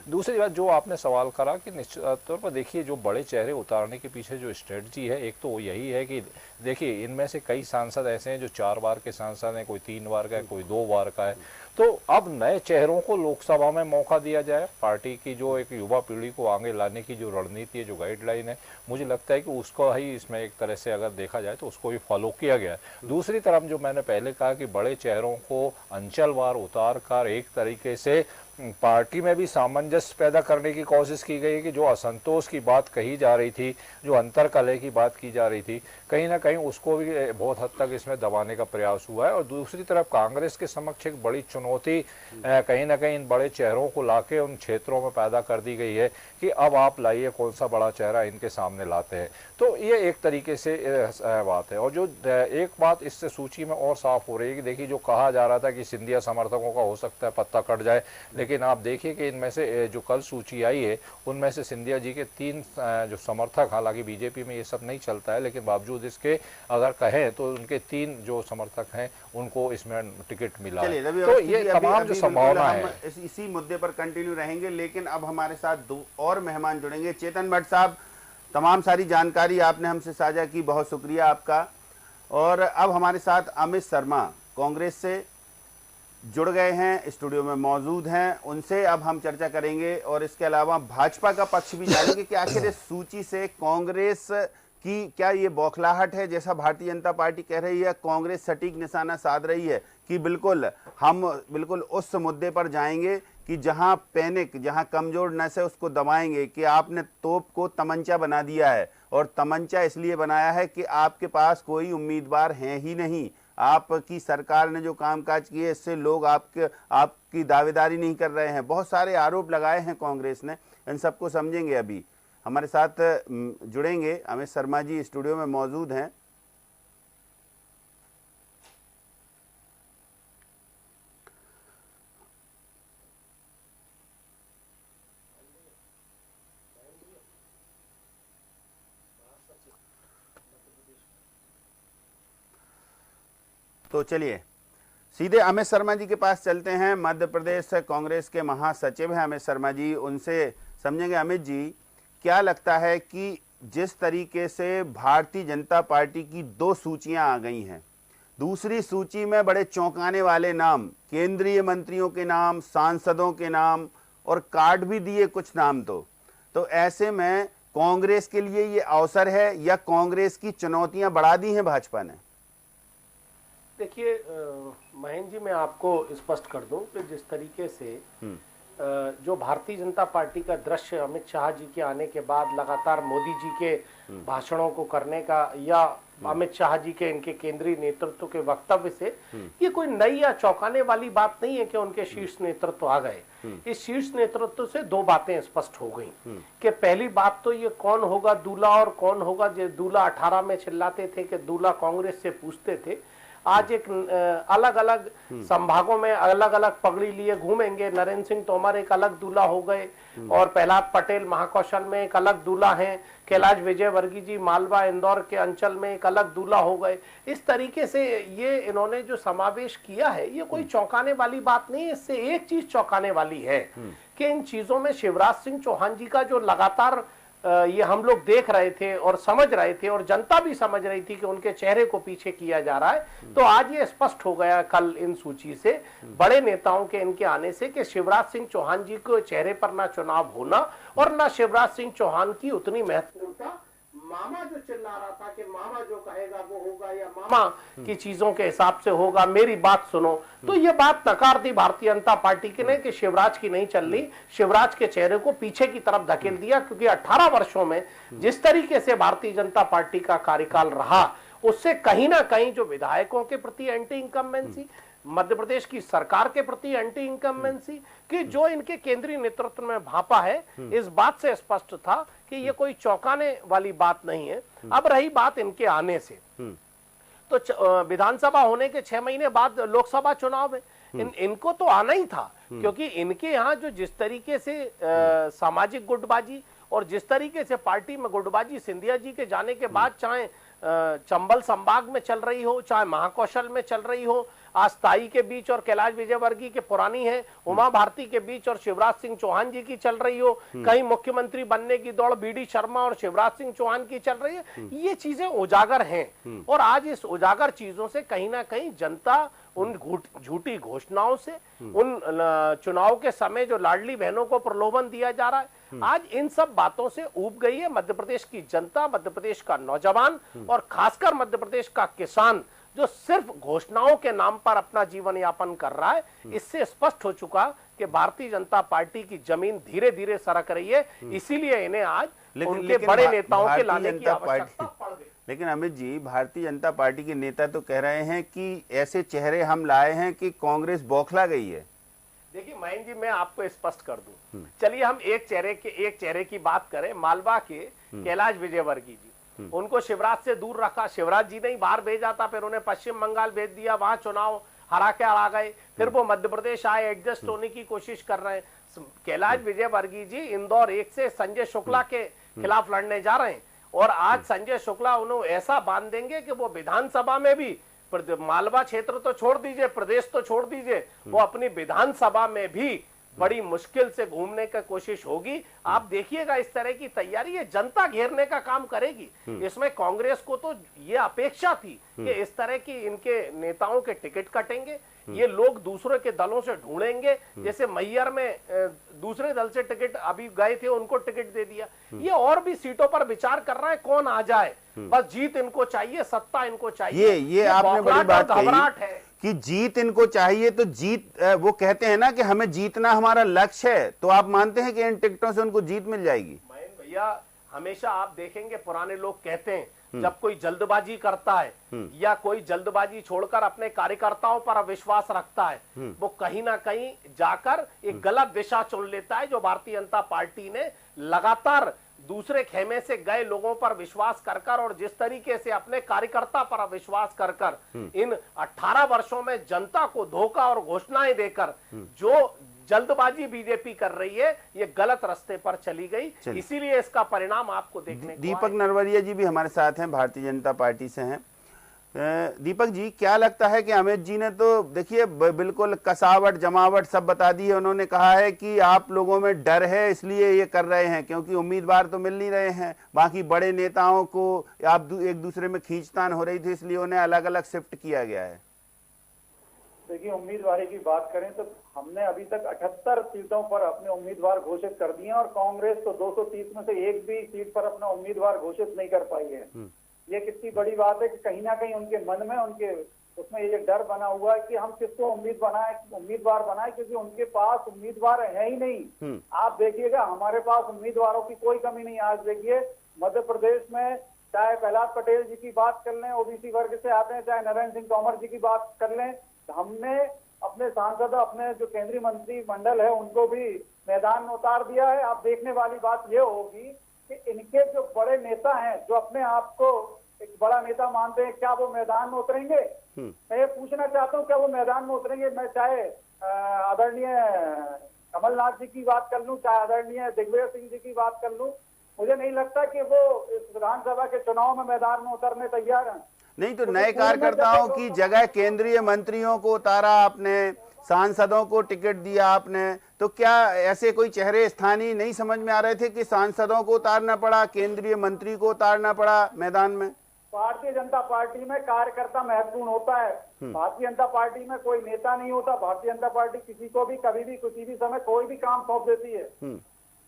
दूसरी बात जो आपने सवाल करा कि निश्चित तौर पर देखिए, जो बड़े चेहरे उतारने के पीछे जो स्ट्रेटजी है, एक तो यही है कि देखिए इनमें से कई सांसद ऐसे हैं जो 4 बार के सांसद हैं, कोई 3 बार का है, कोई 2 बार का है। तो अब नए चेहरों को लोकसभा में मौका दिया जाए। पार्टी की जो एक युवा पीढ़ी को आगे लाने की जो रणनीति है, जो गाइडलाइन है, मुझे लगता है कि उसको ही इसमें एक तरह से अगर देखा जाए तो उसको भी फॉलो किया गया है। दूसरी तरफ जो मैंने पहले कहा कि बड़े चेहरों को अंचलवार उतार कर एक तरीके से पार्टी में भी सामंजस्य पैदा करने की कोशिश की गई है कि जो असंतोष की बात कही जा रही थी, जो अंतरकलह की बात की जा रही थी, कहीं ना कहीं उसको भी बहुत हद तक इसमें दबाने का प्रयास हुआ है। और दूसरी तरफ कांग्रेस के समक्ष एक बड़ी चुनौती कहीं ना कहीं इन बड़े चेहरों को लाके उन क्षेत्रों में पैदा कर दी गई है कि अब आप लाइए कौन सा बड़ा चेहरा इनके सामने लाते हैं। तो ये एक तरीके से बात है। और जो एक बात इससे सूची में और साफ हो रही है कि देखिए, जो कहा जा रहा था कि सिंधिया समर्थकों का हो सकता है पत्ता कट जाए, लेकिन आप देखिए कि इनमें से जो कल सूची आई है उनमें से सिंधिया जी के 3 जो समर्थक, हालांकि बीजेपी में ये सब नहीं चलता है, लेकिन बावजूद इसके अगर कहें तो उनके 3 जो समर्थक हैं उनको इसमें टिकट मिला है। तो ये तमाम जो संभावना है, इसी मुद्दे पर कंटिन्यू रहेंगे। लेकिन अब हमारे साथ 2 और मेहमान जुड़ेंगे। चेतन भट्ट साहब, तमाम सारी जानकारी आपने हमसे साझा की, बहुत शुक्रिया आपका। और अब हमारे साथ अमित शर्मा कांग्रेस से जुड़ गए हैं, स्टूडियो में मौजूद हैं, उनसे अब हम चर्चा करेंगे। और इसके अलावा भाजपा का पक्ष भी जानेंगे कि आखिर इस सूची से कांग्रेस की क्या ये बौखलाहट है, जैसा भारतीय जनता पार्टी कह रही है, कांग्रेस सटीक निशाना साध रही है कि हम बिल्कुल उस मुद्दे पर जाएंगे कि जहां पैनिक, जहां कमजोर नस है उसको दबाएंगे, कि आपने तोप को तमंचा बना दिया है। और तमंचा इसलिए बनाया है कि आपके पास कोई उम्मीदवार हैं ही नहीं। आपकी सरकार ने जो कामकाज किए इससे लोग आपकी दावेदारी नहीं कर रहे हैं। बहुत सारे आरोप लगाए हैं कांग्रेस ने, इन सबको समझेंगे। अभी हमारे साथ जुड़ेंगे अमित शर्मा जी, स्टूडियो में मौजूद हैं। तो चलिए सीधे अमित शर्मा जी के पास चलते हैं। मध्य प्रदेश कांग्रेस के महासचिव हैं अमित शर्मा जी, उनसे समझेंगे। अमित जी, क्या लगता है कि जिस तरीके से भारतीय जनता पार्टी की 2 सूचियां आ गई हैं, दूसरी सूची में बड़े चौंकाने वाले नाम, केंद्रीय मंत्रियों के नाम, सांसदों के नाम और कार्ड भी दिए कुछ नाम, तो ऐसे में कांग्रेस के लिए ये अवसर है या कांग्रेस की चुनौतियां बढ़ा दी हैं भाजपा ने? देखिए महेंद्र जी, मैं आपको स्पष्ट कर दूं कि जिस तरीके से जो भारतीय जनता पार्टी का दृश्य अमित शाह जी के आने के बाद लगातार मोदी जी के भाषणों को करने का, या अमित शाह जी के इनके केंद्रीय नेतृत्व के वक्तव्य से, ये कोई नई या चौंकाने वाली बात नहीं है कि उनके शीर्ष नेतृत्व आ गए। इस शीर्ष नेतृत्व से 2 बातें स्पष्ट हो गई कि पहली बात तो ये कौन होगा दूल्हा और कौन होगा, जो दूल्हा 18 में चिल्लाते थे कि दूल्हा कांग्रेस से पूछते थे, आज एक अलग अलग संभागों में अलग अलग पगड़ी लिए घूमेंगे। नरेंद्र सिंह तोमर एक अलग दूल्हा हो गए और प्रहलाद पटेल महाकौशल में एक अलग दूल्हा हैं, कैलाश विजयवर्गीय जी मालवा इंदौर के अंचल में एक अलग दूल्हा हो गए। इस तरीके से ये इन्होंने जो समावेश किया है, ये कोई चौंकाने वाली बात नहीं है। इससे एक चीज चौंकाने वाली है कि इन चीजों में शिवराज सिंह चौहान जी का जो लगातार ये हम लोग देख रहे थे और समझ रहे थे और जनता भी समझ रही थी कि उनके चेहरे को पीछे किया जा रहा है, तो आज ये स्पष्ट हो गया कल इन सूची से, बड़े नेताओं के इनके आने से, कि शिवराज सिंह चौहान जी को चेहरे पर ना चुनाव होना और ना शिवराज सिंह चौहान की उतनी महत्वपूर्णता। मामा जो चिल्ला रहा था कि मामा जो कहेगा वो होगा, या मामा की चीजों के हिसाब से होगा, मेरी बात सुनो, तो ये बात नकार दी भारतीय जनता पार्टी की ने कि शिवराज की नहीं चल रही, शिवराज के चेहरे को पीछे की तरफ धकेल दिया। क्योंकि 18 वर्षों में जिस तरीके से भारतीय जनता पार्टी का कार्यकाल रहा, उससे कहीं ना कहीं जो विधायकों के प्रति एंटी इनकम्बेंसी, मध्य प्रदेश की सरकार के प्रति एंटी इनकम्बेंसी कि जो इनके केंद्रीय नेतृत्व में भापा है, इस बात से स्पष्ट था कि ये कोई चौंकाने वाली बात नहीं है। अब रही बात इनके आने से, तो विधानसभा होने के 6 महीने बाद लोकसभा चुनाव है, इनको तो आना ही था। क्योंकि इनके यहाँ जो जिस तरीके से सामाजिक गुटबाजी और जिस तरीके से पार्टी में गुटबाजी सिंधिया जी के जाने के बाद, चाहे चंबल संभाग में चल रही हो, चाहे महाकौशल में चल रही हो, आस्ताई के बीच और कैलाश विजयवर्गीय के पुरानी है, उमा भारती के बीच और शिवराज सिंह चौहान जी की चल रही हो, कहीं मुख्यमंत्री बनने की दौड़ बीडी शर्मा और शिवराज सिंह चौहान की चल रही है, ये चीजें उजागर हैं। और आज इस उजागर चीजों से कहीं ना कहीं जनता उन झूठी घोषणाओं से, उन चुनाव के समय जो लाडली बहनों को प्रलोभन दिया जा रहा है, आज इन सब बातों से ऊब गई है मध्य प्रदेश की जनता, मध्य प्रदेश का नौजवान और खासकर मध्य प्रदेश का किसान, जो सिर्फ घोषणाओं के नाम पर अपना जीवन यापन कर रहा है। इससे स्पष्ट हो चुका कि भारतीय जनता पार्टी की जमीन धीरे धीरे सरक रही है। इसीलिए इन्हें आज उनके बड़े नेताओं के लाने की आवश्यकता पड़ गई। लेकिन अमित जी, भारतीय जनता पार्टी के नेता तो कह रहे हैं कि ऐसे चेहरे हम लाए हैं कि कांग्रेस बौखला गई है। देखिए महेंद्र जी, मैं आपको स्पष्ट कर दूं, चलिए हम एक चेहरे की बात करें। मालवा के कैलाश विजयवर्गीय जी, उनको शिवराज से दूर रखा, शिवराज जी ने ही बाहर भेजा था, फिर उन्हें पश्चिम बंगाल भेज दिया, वहां चुनाव हरा के आ गए, फिर वो मध्य प्रदेश आए, एडजस्ट होने की कोशिश कर रहे हैं। कैलाश विजयवर्गीय जी इंदौर 1 से संजय शुक्ला के खिलाफ लड़ने जा रहे हैं और आज संजय शुक्ला उन्हें ऐसा बांध देंगे कि वो विधानसभा में भी, मालवा क्षेत्र तो छोड़ दीजिए, प्रदेश तो छोड़ दीजिए, वो अपनी विधानसभा में भी बड़ी मुश्किल से घूमने की कोशिश होगी। आप देखिएगा इस तरह की तैयारी, ये जनता घेरने का काम करेगी। इसमें कांग्रेस को तो ये अपेक्षा थी कि इस तरह की इनके नेताओं के टिकट कटेंगे, ये लोग दूसरे के दलों से ढूंढेंगे, जैसे मैहर में दूसरे दल से टिकट अभी गए थे, उनको टिकट दे दिया। ये और भी सीटों पर विचार कर रहा है कौन आ जाए, बस जीत इनको चाहिए, सत्ता इनको चाहिए। ये आपने बड़ी बात घबराहट कही है कि जीत इनको चाहिए, तो जीत, वो कहते हैं ना कि हमें जीतना हमारा लक्ष्य है, तो आप मानते हैं कि इन टिकटों से उनको जीत मिल जाएगी? महेंद्र भैया, हमेशा आप देखेंगे पुराने लोग कहते हैं जब कोई जल्दबाजी करता है या कोई जल्दबाजी छोड़कर अपने कार्यकर्ताओं पर विश्वास रखता है, वो कहीं ना कहीं जाकर एक गलत दिशा चुन लेता है। जो भारतीय जनता पार्टी ने लगातार दूसरे खेमे से गए लोगों पर विश्वास कर और जिस तरीके से अपने कार्यकर्ता पर विश्वास कर इन 18 वर्षों में जनता को धोखा और घोषणाएं देकर जो जल्दबाजी बीजेपी कर रही है, ये गलत रास्ते पर चली गई। इसीलिए इसका परिणाम आपको देखने को दीपक नरवरिया जी भी हमारे साथ हैं, भारतीय जनता पार्टी से हैं। दीपक जी, क्या लगता है कि अमित जी ने तो देखिए बिल्कुल कसावट जमावट सब बता दी है। उन्होंने कहा है कि आप लोगों में डर है इसलिए ये कर रहे हैं, क्योंकि उम्मीदवार तो मिल नहीं रहे हैं, बाकी बड़े नेताओं को आप एक दूसरे में खींचतान हो रही थी, इसलिए उन्हें अलग अलग शिफ्ट किया गया है। देखिए, उम्मीदवारी की बात करें तो हमने अभी तक 78 सीटों पर अपने उम्मीदवार घोषित कर दिए और कांग्रेस तो 230 में से एक भी सीट पर अपना उम्मीदवार घोषित नहीं कर पाई है। ये कितनी बड़ी बात है कि कहीं ना कहीं उनके मन में, उनके उसमें ये डर बना हुआ है कि हम किसको उम्मीदवार बनाए, क्योंकि उनके पास उम्मीदवार है ही नहीं। आप देखिएगा, हमारे पास उम्मीदवारों की कोई कमी नहीं। आज देखिए मध्य प्रदेश में चाहे प्रहलाद पटेल जी की बात कर लें, ओबीसी वर्ग से आते हैं, चाहे नरेंद्र सिंह तोमर जी की बात कर लें, हमने अपने सांसद, अपने जो केंद्रीय मंत्री मंडल है, उनको भी मैदान में उतार दिया है। अब देखने वाली बात यह होगी कि इनके जो बड़े नेता हैं, जो अपने आप को एक बड़ा नेता मानते हैं, क्या वो मैदान में उतरेंगे? मैं ये पूछना चाहता हूँ, क्या वो मैदान में उतरेंगे? मैं चाहे आदरणीय कमलनाथ जी की बात कर लूँ, चाहे आदरणीय दिग्विजय सिंह जी की बात कर लूँ, मुझे नहीं लगता कि वो इस विधानसभा के चुनाव में मैदान में उतरने तैयार हैं। नहीं तो नए कार्यकर्ताओं की जगह केंद्रीय मंत्रियों को उतारा आपने, सांसदों को टिकट दिया आपने, तो क्या ऐसे कोई चेहरे स्थानीय नहीं समझ में आ रहे थे कि सांसदों को उतारना पड़ा, केंद्रीय मंत्री को उतारना पड़ा मैदान में? भारतीय जनता पार्टी में कार्यकर्ता महत्वपूर्ण होता है। भारतीय जनता पार्टी में कोई नेता नहीं होता। भारतीय जनता पार्टी किसी को भी कभी भी किसी भी समय कोई भी काम सौंप देती है।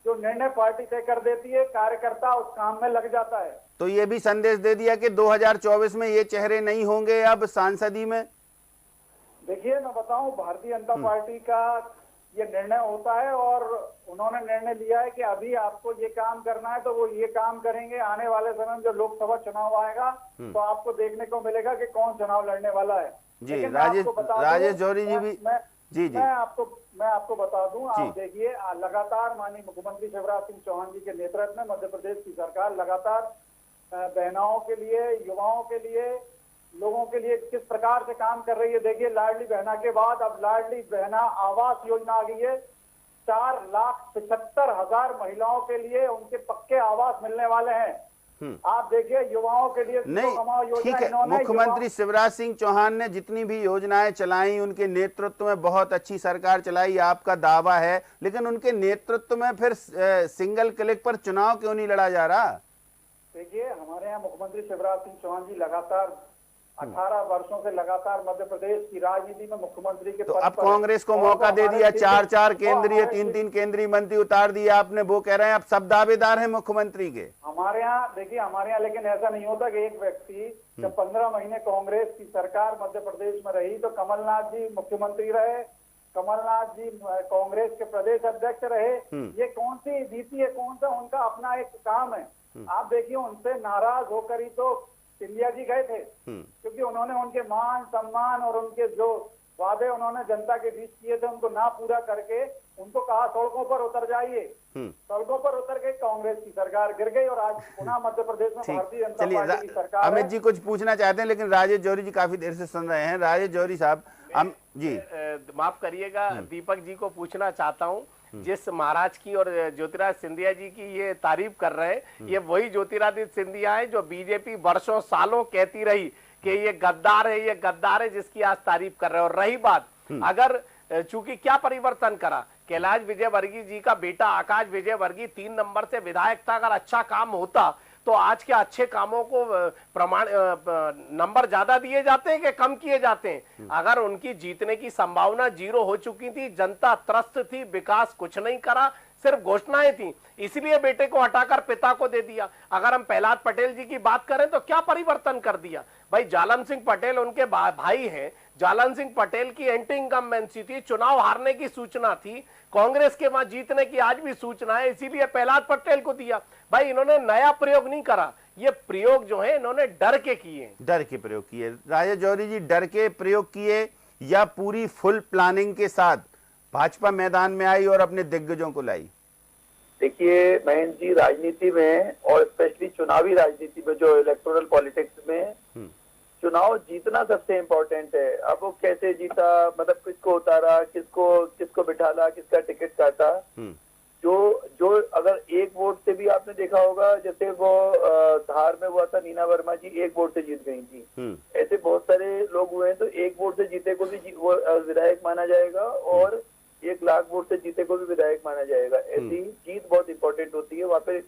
जो निर्णय पार्टी तय कर देती है, कार्यकर्ता उस काम में लग जाता है। तो ये भी संदेश दे दिया कि 2024 में ये चेहरे नहीं होंगे अब सांसदी में। देखिए, मैं बताऊं, भारतीय जनता पार्टी का ये निर्णय होता है और उन्होंने निर्णय लिया है कि अभी आपको ये काम करना है तो वो ये काम करेंगे। आने वाले समय में जो लोकसभा चुनाव आएगा तो आपको देखने को मिलेगा कि कौन चुनाव लड़ने वाला है। जी, राजेश जौहरी जी भी जी मैं आपको बता दूं, आप देखिए, लगातार माननीय मुख्यमंत्री शिवराज सिंह चौहान जी के नेतृत्व में मध्य प्रदेश की सरकार लगातार बहनाओं के लिए, युवाओं के लिए, लोगों के लिए किस प्रकार से काम कर रही है। देखिए, लाडली बहना के बाद अब लाडली बहना आवास योजना आ गई है। 4,75,000 महिलाओं के लिए उनके पक्के आवास मिलने वाले हैं। आप देखिए, युवाओं के लिए नहीं, ठीक है, मुख्यमंत्री शिवराज सिंह चौहान ने जितनी भी योजनाएं चलाई, उनके नेतृत्व में बहुत अच्छी सरकार चलाई, आपका दावा है, लेकिन उनके नेतृत्व में फिर सिंगल क्लिक पर चुनाव क्यों नहीं लड़ा जा रहा? देखिए, हमारे यहाँ मुख्यमंत्री शिवराज सिंह चौहान जी लगातार 18 वर्षों से लगातार मध्य प्रदेश की राजनीति में मुख्यमंत्री के तो पद अब पर कांग्रेस को और मौका दे हमारे दिया, क्षेत्र- 4 केंद्रीय, और हमारे 3 केंद्रीय मंत्री उतार दिए आपने, वो कह रहे हैं अब सब दावेदार हैं मुख्यमंत्री के। हमारे यहाँ देखिए, हमारे यहाँ लेकिन ऐसा नहीं होता कि एक व्यक्ति जब 15 महीने कांग्रेस की सरकार मध्य प्रदेश में रही तो कमलनाथ जी मुख्यमंत्री रहे, कमलनाथ जी कांग्रेस के प्रदेश अध्यक्ष रहे। ये कौन सी नीति है, कौन सा उनका अपना एक काम है? आप देखिए, उनसे नाराज होकर ही तो सिंधिया जी गए थे, क्योंकि उन्होंने उनके मान सम्मान और उनके जो वादे उन्होंने जनता के बीच किए थे उनको ना पूरा करके उनको कहा सड़कों पर उतर जाइए। सड़कों पर उतर के कांग्रेस की सरकार गिर गई और आज पुनः मध्य प्रदेश में भारतीय जनता पार्टी की सरकार है। अमित जी कुछ पूछना चाहते हैं, लेकिन राजेश जौहरी जी काफी देर से सुन रहे हैं। राजेश जौहरी साहब जी माफ करिएगा, दीपक जी को पूछना चाहता हूँ, जिस महाराज की और ज्योतिरादित्य सिंधिया जी की ये तारीफ कर रहे हैं, ये वही ज्योतिरादित्य सिंधिया है जो बीजेपी वर्षों सालों कहती रही कि ये गद्दार है, ये गद्दार है, जिसकी आज तारीफ कर रहे हैं। और रही बात, अगर चूंकि क्या परिवर्तन करा, कैलाश विजयवर्गीय जी का बेटा आकाश विजयवर्गीय 3 नंबर से विधायक था, अगर अच्छा काम होता तो आज के अच्छे कामों को प्रमाण नंबर ज्यादा दिए जाते हैं कि कम किए जाते हैं? अगर उनकी जीतने की संभावना 0 हो चुकी थी, जनता त्रस्त थी, विकास कुछ नहीं करा, सिर्फ घोषणाएं थी, इसलिए बेटे को हटाकर पिता को दे दिया। अगर हम प्रहलाद पटेल जी की बात करें तो क्या परिवर्तन कर दिया? भाई जालम सिंह पटेल उनके भाई हैं, जालन सिंह पटेल की एंटी इनकम्बेंसी थी, चुनाव हारने की सूचना थी, कांग्रेस के वहां जीतने की आज भी सूचना है, इसीलिए प्रहलाद पटेल को दिया। भाई इन्होंने नया प्रयोग नहीं करा, ये प्रयोग जो है इन्होंने डर के किए, डर के प्रयोग किए। राजेश जौहरी जी डर के प्रयोग किए या पूरी फुल प्लानिंग के साथ भाजपा मैदान में आई और अपने दिग्गजों को लाई? देखिए महेंद्र जी, राजनीति में और स्पेशली चुनावी राजनीति में, जो इलेक्टोरल पॉलिटिक्स में चुनाव जीतना सबसे इम्पोर्टेंट है। अब वो कैसे जीता, मतलब किसको उतारा, किसको बिठाला, किसका टिकट काटा, जो अगर एक वोट से भी आपने देखा होगा, जैसे वो धार में हुआ था, नीना वर्मा जी 1 वोट से जीत गई थी, ऐसे बहुत सारे लोग हुए हैं, तो 1 वोट से जीते को भी वो विधायक माना जाएगा और 1 लाख वोट से जीते को भी विधायक माना जाएगा। ऐसी जीत बहुत इंपॉर्टेंट होती है। वहाँ पे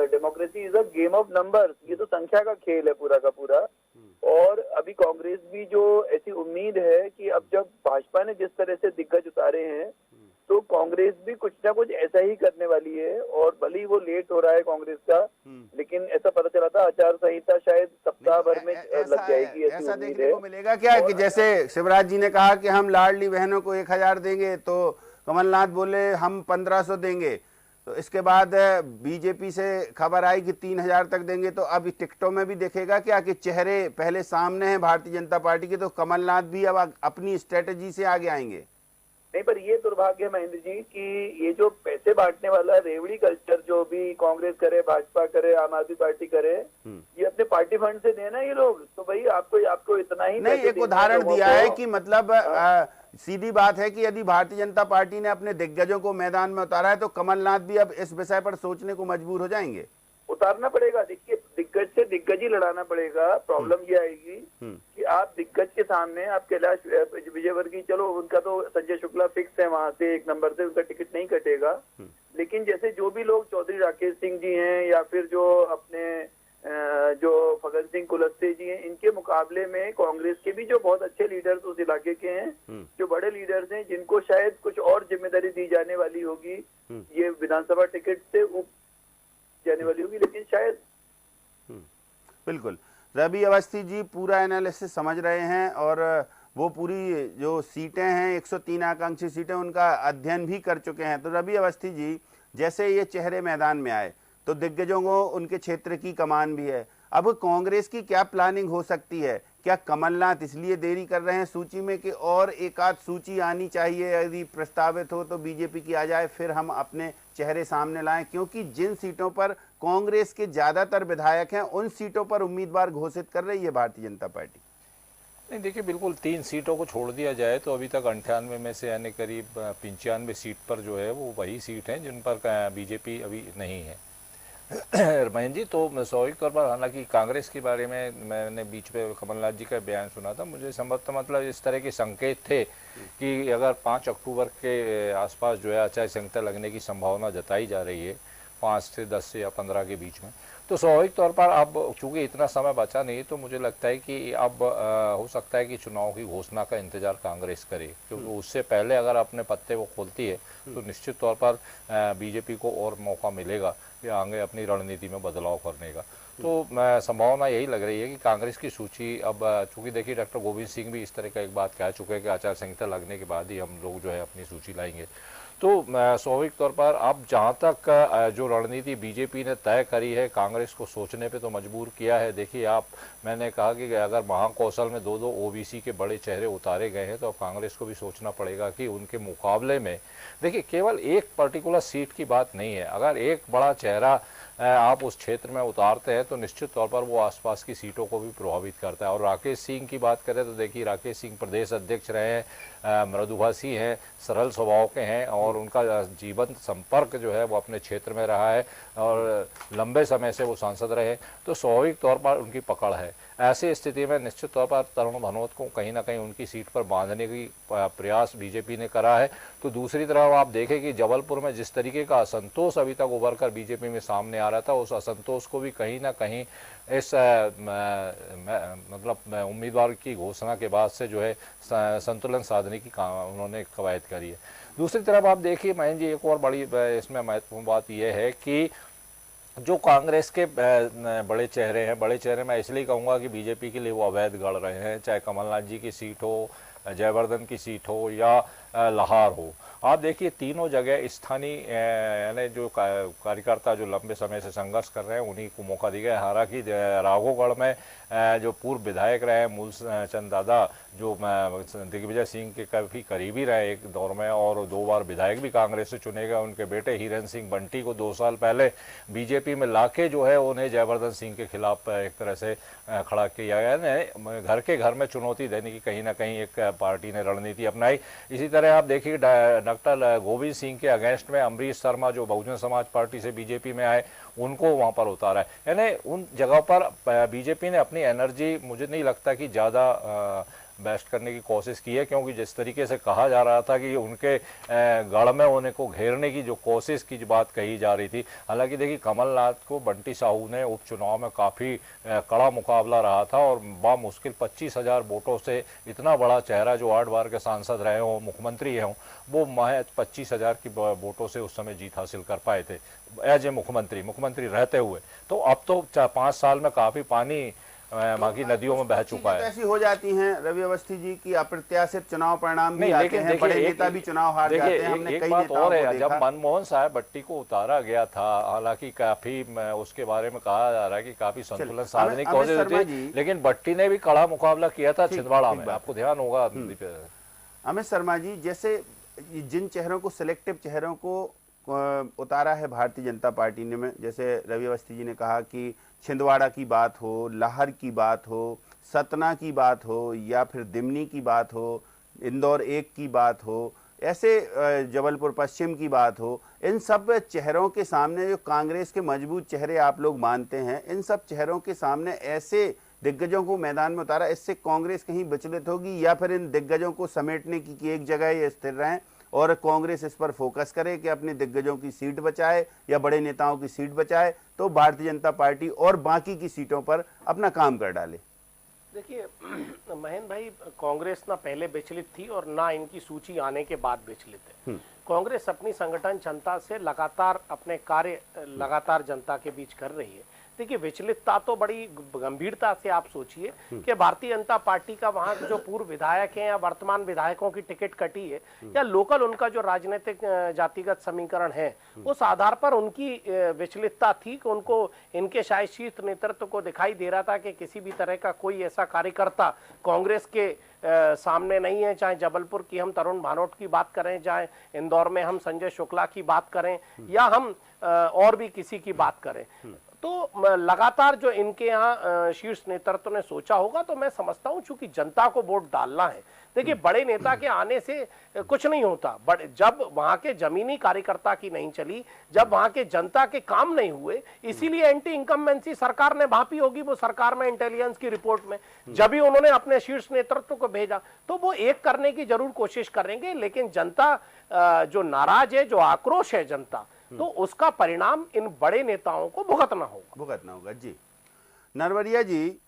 democracy is a game of numbers, ये तो संख्या का खेल है पूरा का पूरा। और अभी कांग्रेस भी जो ऐसी उम्मीद है कि अब जब भाजपा ने जिस तरह से दिग्गज उतारे हैं तो कांग्रेस भी कुछ ना कुछ ऐसा ही करने वाली है। और भले ही वो लेट हो रहा है कांग्रेस का, लेकिन ऐसा पता चला था आचार संहिता शायद सप्ताह भर में लग जाएगी, ऐसा देखने को मिलेगा क्या कि जैसे शिवराज जी ने कहा कि हम लाडली बहनों को 1000 देंगे, तो कमलनाथ बोले हम 1500 देंगे, तो इसके बाद बीजेपी से खबर आई कि 3000 तक देंगे। तो अब टिकटों में भी देखेगा क्या कि चेहरे पहले सामने हैं भारतीय जनता पार्टी के, तो कमलनाथ भी अब अपनी स्ट्रेटेजी से आगे आएंगे? नहीं, पर ये दुर्भाग्य है महेंद्र जी कि ये जो पैसे बांटने वाला रेवड़ी कल्चर जो भी कांग्रेस करे, भाजपा करे, आम आदमी पार्टी करे, ये अपने पार्टी फंड से देना ये लोग, तो भाई आपको इतना ही नहीं। एक उदाहरण दिया है कि मतलब सीधी बात है कि यदि भारतीय जनता पार्टी ने अपने दिग्गजों को मैदान में उतारा है तो कमलनाथ भी अब इस विषय पर सोचने को मजबूर हो जाएंगे। उतारना पड़ेगा। देखिए, दिग्गज से दिग्गज ही लड़ाना पड़ेगा। प्रॉब्लम ये आएगी कि आप दिग्गज के सामने, आप कैलाश विजयवर्गीय, चलो उनका तो संजय शुक्ला फिक्स है, वहां से 1 नंबर से उनका टिकट नहीं कटेगा, लेकिन जैसे जो भी लोग चौधरी राकेश सिंह जी हैं या फिर जो अपने जो फगन सिंह कुलस्ते जी हैं, इनके मुकाबले में कांग्रेस के भी जो बहुत अच्छे लीडर्स उस इलाके के हैं, जो बड़े लीडर्स हैं, जिनको शायद कुछ और जिम्मेदारी दी जाने वाली होगी, ये विधानसभा टिकट से जाने वाली होगी, लेकिन शायद। बिल्कुल, रवि अवस्थी जी पूरा एनालिसिस समझ रहे हैं और वो पूरी जो सीटें हैं 103 आकांक्षी सीटें, उनका अध्ययन भी कर चुके हैं। तो रवि अवस्थी जी, जैसे ये चेहरे मैदान में आए तो दिग्गजों को उनके क्षेत्र की कमान भी है, अब कांग्रेस की क्या प्लानिंग हो सकती है? क्या कमलनाथ इसलिए देरी कर रहे हैं सूची में कि और एक आध सूची आनी चाहिए, यदि प्रस्तावित हो तो बीजेपी की आ जाए, फिर हम अपने चेहरे सामने लाएं? क्योंकि जिन सीटों पर कांग्रेस के ज्यादातर विधायक हैं उन सीटों पर उम्मीदवार घोषित कर रही है भारतीय जनता पार्टी। नहीं, देखिए बिल्कुल 3 सीटों को छोड़ दिया जाए तो अभी तक 98 में से यानी करीब 95 सीट पर जो है वो वही सीट हैं जिन पर बीजेपी अभी नहीं है। महेंद्र जी, तो स्वाभाविक तौर पर, हालांकि कांग्रेस के बारे में मैंने बीच में कमलनाथ जी का बयान सुना था, मुझे संभवतः मतलब इस तरह के संकेत थे कि अगर 5 अक्टूबर के आसपास जो है आचार संहिता लगने की संभावना जताई जा रही है, 5 से 10 से या 15 के बीच में, तो स्वाभाविक तौर पर अब चूंकि इतना समय बचा नहीं, तो मुझे लगता है कि अब हो सकता है कि चुनाव की घोषणा का इंतजार कांग्रेस करे, क्योंकि उससे पहले अगर अपने पत्ते वो खोलती है तो निश्चित तौर पर बीजेपी को और मौका मिलेगा कि आगे अपनी रणनीति में बदलाव करने का। तो संभावना यही लग रही है कि कांग्रेस की सूची अब, चूंकि देखिए डॉक्टर गोविंद सिंह भी इस तरह का एक बात कह चुके हैं कि आचार संहिता लगने के बाद ही हम लोग जो है अपनी सूची लाएंगे। तो स्वाभाविक तौर पर अब जहाँ तक जो रणनीति बीजेपी ने तय करी है, कांग्रेस को सोचने पे तो मजबूर किया है। देखिए आप, मैंने कहा कि अगर महाकौशल में 2-2 ओबीसी के बड़े चेहरे उतारे गए हैं, तो अब कांग्रेस को भी सोचना पड़ेगा कि उनके मुकाबले में, देखिए केवल एक पर्टिकुलर सीट की बात नहीं है, अगर एक बड़ा चेहरा आप उस क्षेत्र में उतारते हैं तो निश्चित तौर पर वो आसपास की सीटों को भी प्रभावित करता है। और राकेश सिंह की बात करें तो देखिए राकेश सिंह प्रदेश अध्यक्ष रहे हैं, मृदुभाषी हैं, सरल स्वभाव के हैं और उनका जीवंत संपर्क जो है वो अपने क्षेत्र में रहा है और लंबे समय से वो सांसद रहे, तो स्वाभाविक तौर पर उनकी पकड़ है। ऐसी स्थिति में निश्चित तौर पर तरुण भनोत को कहीं ना कहीं उनकी सीट पर बांधने की प्रयास बीजेपी ने करा है। तो दूसरी तरफ आप देखें कि जबलपुर में जिस तरीके का असंतोष अभी तक उभर कर बीजेपी में सामने आ रहा था, उस असंतोष को भी कहीं ना कहीं इस मतलब उम्मीदवार की घोषणा के बाद से जो है संतुलन साधने की उन्होंने कवायद करी है। दूसरी तरफ आप देखिए महेंद्र जी, एक और बड़ी इसमें महत्वपूर्ण बात यह है कि जो कांग्रेस के बड़े चेहरे हैं, बड़े चेहरे मैं इसलिए कहूँगा कि बीजेपी के लिए वो अवैध गढ़ रहे हैं, चाहे कमलनाथ जी की सीट हो, जयवर्धन की सीट हो या लाहौर हो। आप देखिए तीनों जगह स्थानीय यानी जो कार्यकर्ता जो लंबे समय से संघर्ष कर रहे हैं उन्हीं को मौका दिया गया। हालांकि राघोगढ़ में जो पूर्व विधायक रहे मूल चंद दादा, जो दिग्विजय सिंह के काफ़ी करीबी रहे एक दौर में और 2 बार विधायक भी कांग्रेस से चुने गए, उनके बेटे हिरेन सिंह बंटी को 2 साल पहले बीजेपी में लाके जो है उन्हें जयवर्धन सिंह के खिलाफ एक तरह से खड़ा किया गया। घर के घर में चुनौती देने की कहीं ना कहीं एक पार्टी ने रणनीति अपनाई। इसी तरह आप देखिए डॉक्टर गोविंद सिंह के अगेंस्ट में अमरीश शर्मा जो बहुजन समाज पार्टी से बीजेपी में आए, उनको वहां पर उतारा है। यानी उन जगहों पर बीजेपी ने अपनी एनर्जी, मुझे नहीं लगता कि ज़्यादा बेस्ट करने की कोशिश की है, क्योंकि जिस तरीके से कहा जा रहा था कि उनके गढ़ में उन्हें को घेरने की जो कोशिश की बात कही जा रही थी। हालांकि देखिए कमलनाथ को बंटी साहू ने उपचुनाव में काफ़ी कड़ा मुकाबला रहा था और बामुश्किल 25,000 वोटों से इतना बड़ा चेहरा जो 8 बार के सांसद रहे हों, मुख्यमंत्री हों, वो महज 25,000 की वोटों से उस समय जीत हासिल कर पाए थे एज ए मुख्यमंत्री रहते हुए। तो अब तो 5 साल में काफ़ी पानी बाकी नदियों में बह चुका है। ऐसी हो जाती हैं रवि अवस्थी जी की अप्रत्याशित चुनाव परिणाम भी आते हैं, बड़े नेता भी चुनाव हार जाते हैं। हमने कई नेताओं को देखा। जब मनमोहन साहब भट्टी को उतारा गया था, हालांकि काफी उसके बारे में कहा जा रहा है कि काफी संतुलन साधने की कोशिश होती है, लेकिन भट्टी ने भी कड़ा मुकाबला किया था छिंदवाड़ा में, आपको ध्यान होगा। अमित शर्मा जी, जैसे जिन चेहरों को, सिलेक्टिव चेहरों को उतारा है भारतीय जनता पार्टी ने, में जैसे रवि अवस्थी जी ने कहा कि छिंदवाड़ा की बात हो, लाहौर की बात हो, सतना की बात हो या फिर दिमनी की बात हो, इंदौर 1 की बात हो, ऐसे जबलपुर पश्चिम की बात हो, इन सब चेहरों के सामने जो कांग्रेस के मजबूत चेहरे आप लोग मानते हैं, इन सब चेहरों के सामने ऐसे दिग्गजों को मैदान में उतारा, इससे कांग्रेस कहीं विचलित होगी या फिर इन दिग्गजों को समेटने की एक जगह ये स्थिर रहें और कांग्रेस इस पर फोकस करे कि अपने दिग्गजों की सीट बचाए या बड़े नेताओं की सीट बचाए, तो भारतीय जनता पार्टी और बाकी की सीटों पर अपना काम कर डाले? देखिए महेंद्र भाई, कांग्रेस ना पहले विचलित थी और ना इनकी सूची आने के बाद विचलित है। कांग्रेस अपनी संगठन क्षमता से लगातार अपने कार्य लगातार जनता के बीच कर रही है। देखिए विचलितता तो बड़ी गंभीरता से आप सोचिए कि भारतीय जनता पार्टी का वहां जो पूर्व विधायक हैं या वर्तमान विधायकों की टिकट कटी है या लोकल उनका जो राजनीतिक जातिगत समीकरण है, उस आधार पर उनकी विचलितता थी कि उनको इनके शायद शीर्ष नेतृत्व को दिखाई दे रहा था कि किसी भी तरह का कोई ऐसा कार्यकर्ता कांग्रेस के सामने नहीं है। चाहे जबलपुर की हम तरुण भानोट की बात करें, चाहे इंदौर में हम संजय शुक्ला की बात करें या हम और भी किसी की बात करें, तो लगातार जो इनके यहाँ शीर्ष नेतृत्व ने सोचा होगा, तो मैं समझता हूँ चूंकि जनता को वोट डालना है। देखिए बड़े नेता के आने से कुछ नहीं होता, जब वहां के जमीनी कार्यकर्ता की नहीं चली, जब वहां के जनता के काम नहीं हुए, इसीलिए एंटी इनकम्बेंसी सरकार ने भापी होगी वो सरकार में इंटेलिजेंस की रिपोर्ट में, जब भी उन्होंने अपने शीर्ष नेतृत्व को भेजा तो वो एक करने की जरूर कोशिश करेंगे। लेकिन जनता जो नाराज है, जो आक्रोश है जनता, तो उसका परिणाम इन बड़े नेताओं को भुगतना होगा। जी नरवरिया जी,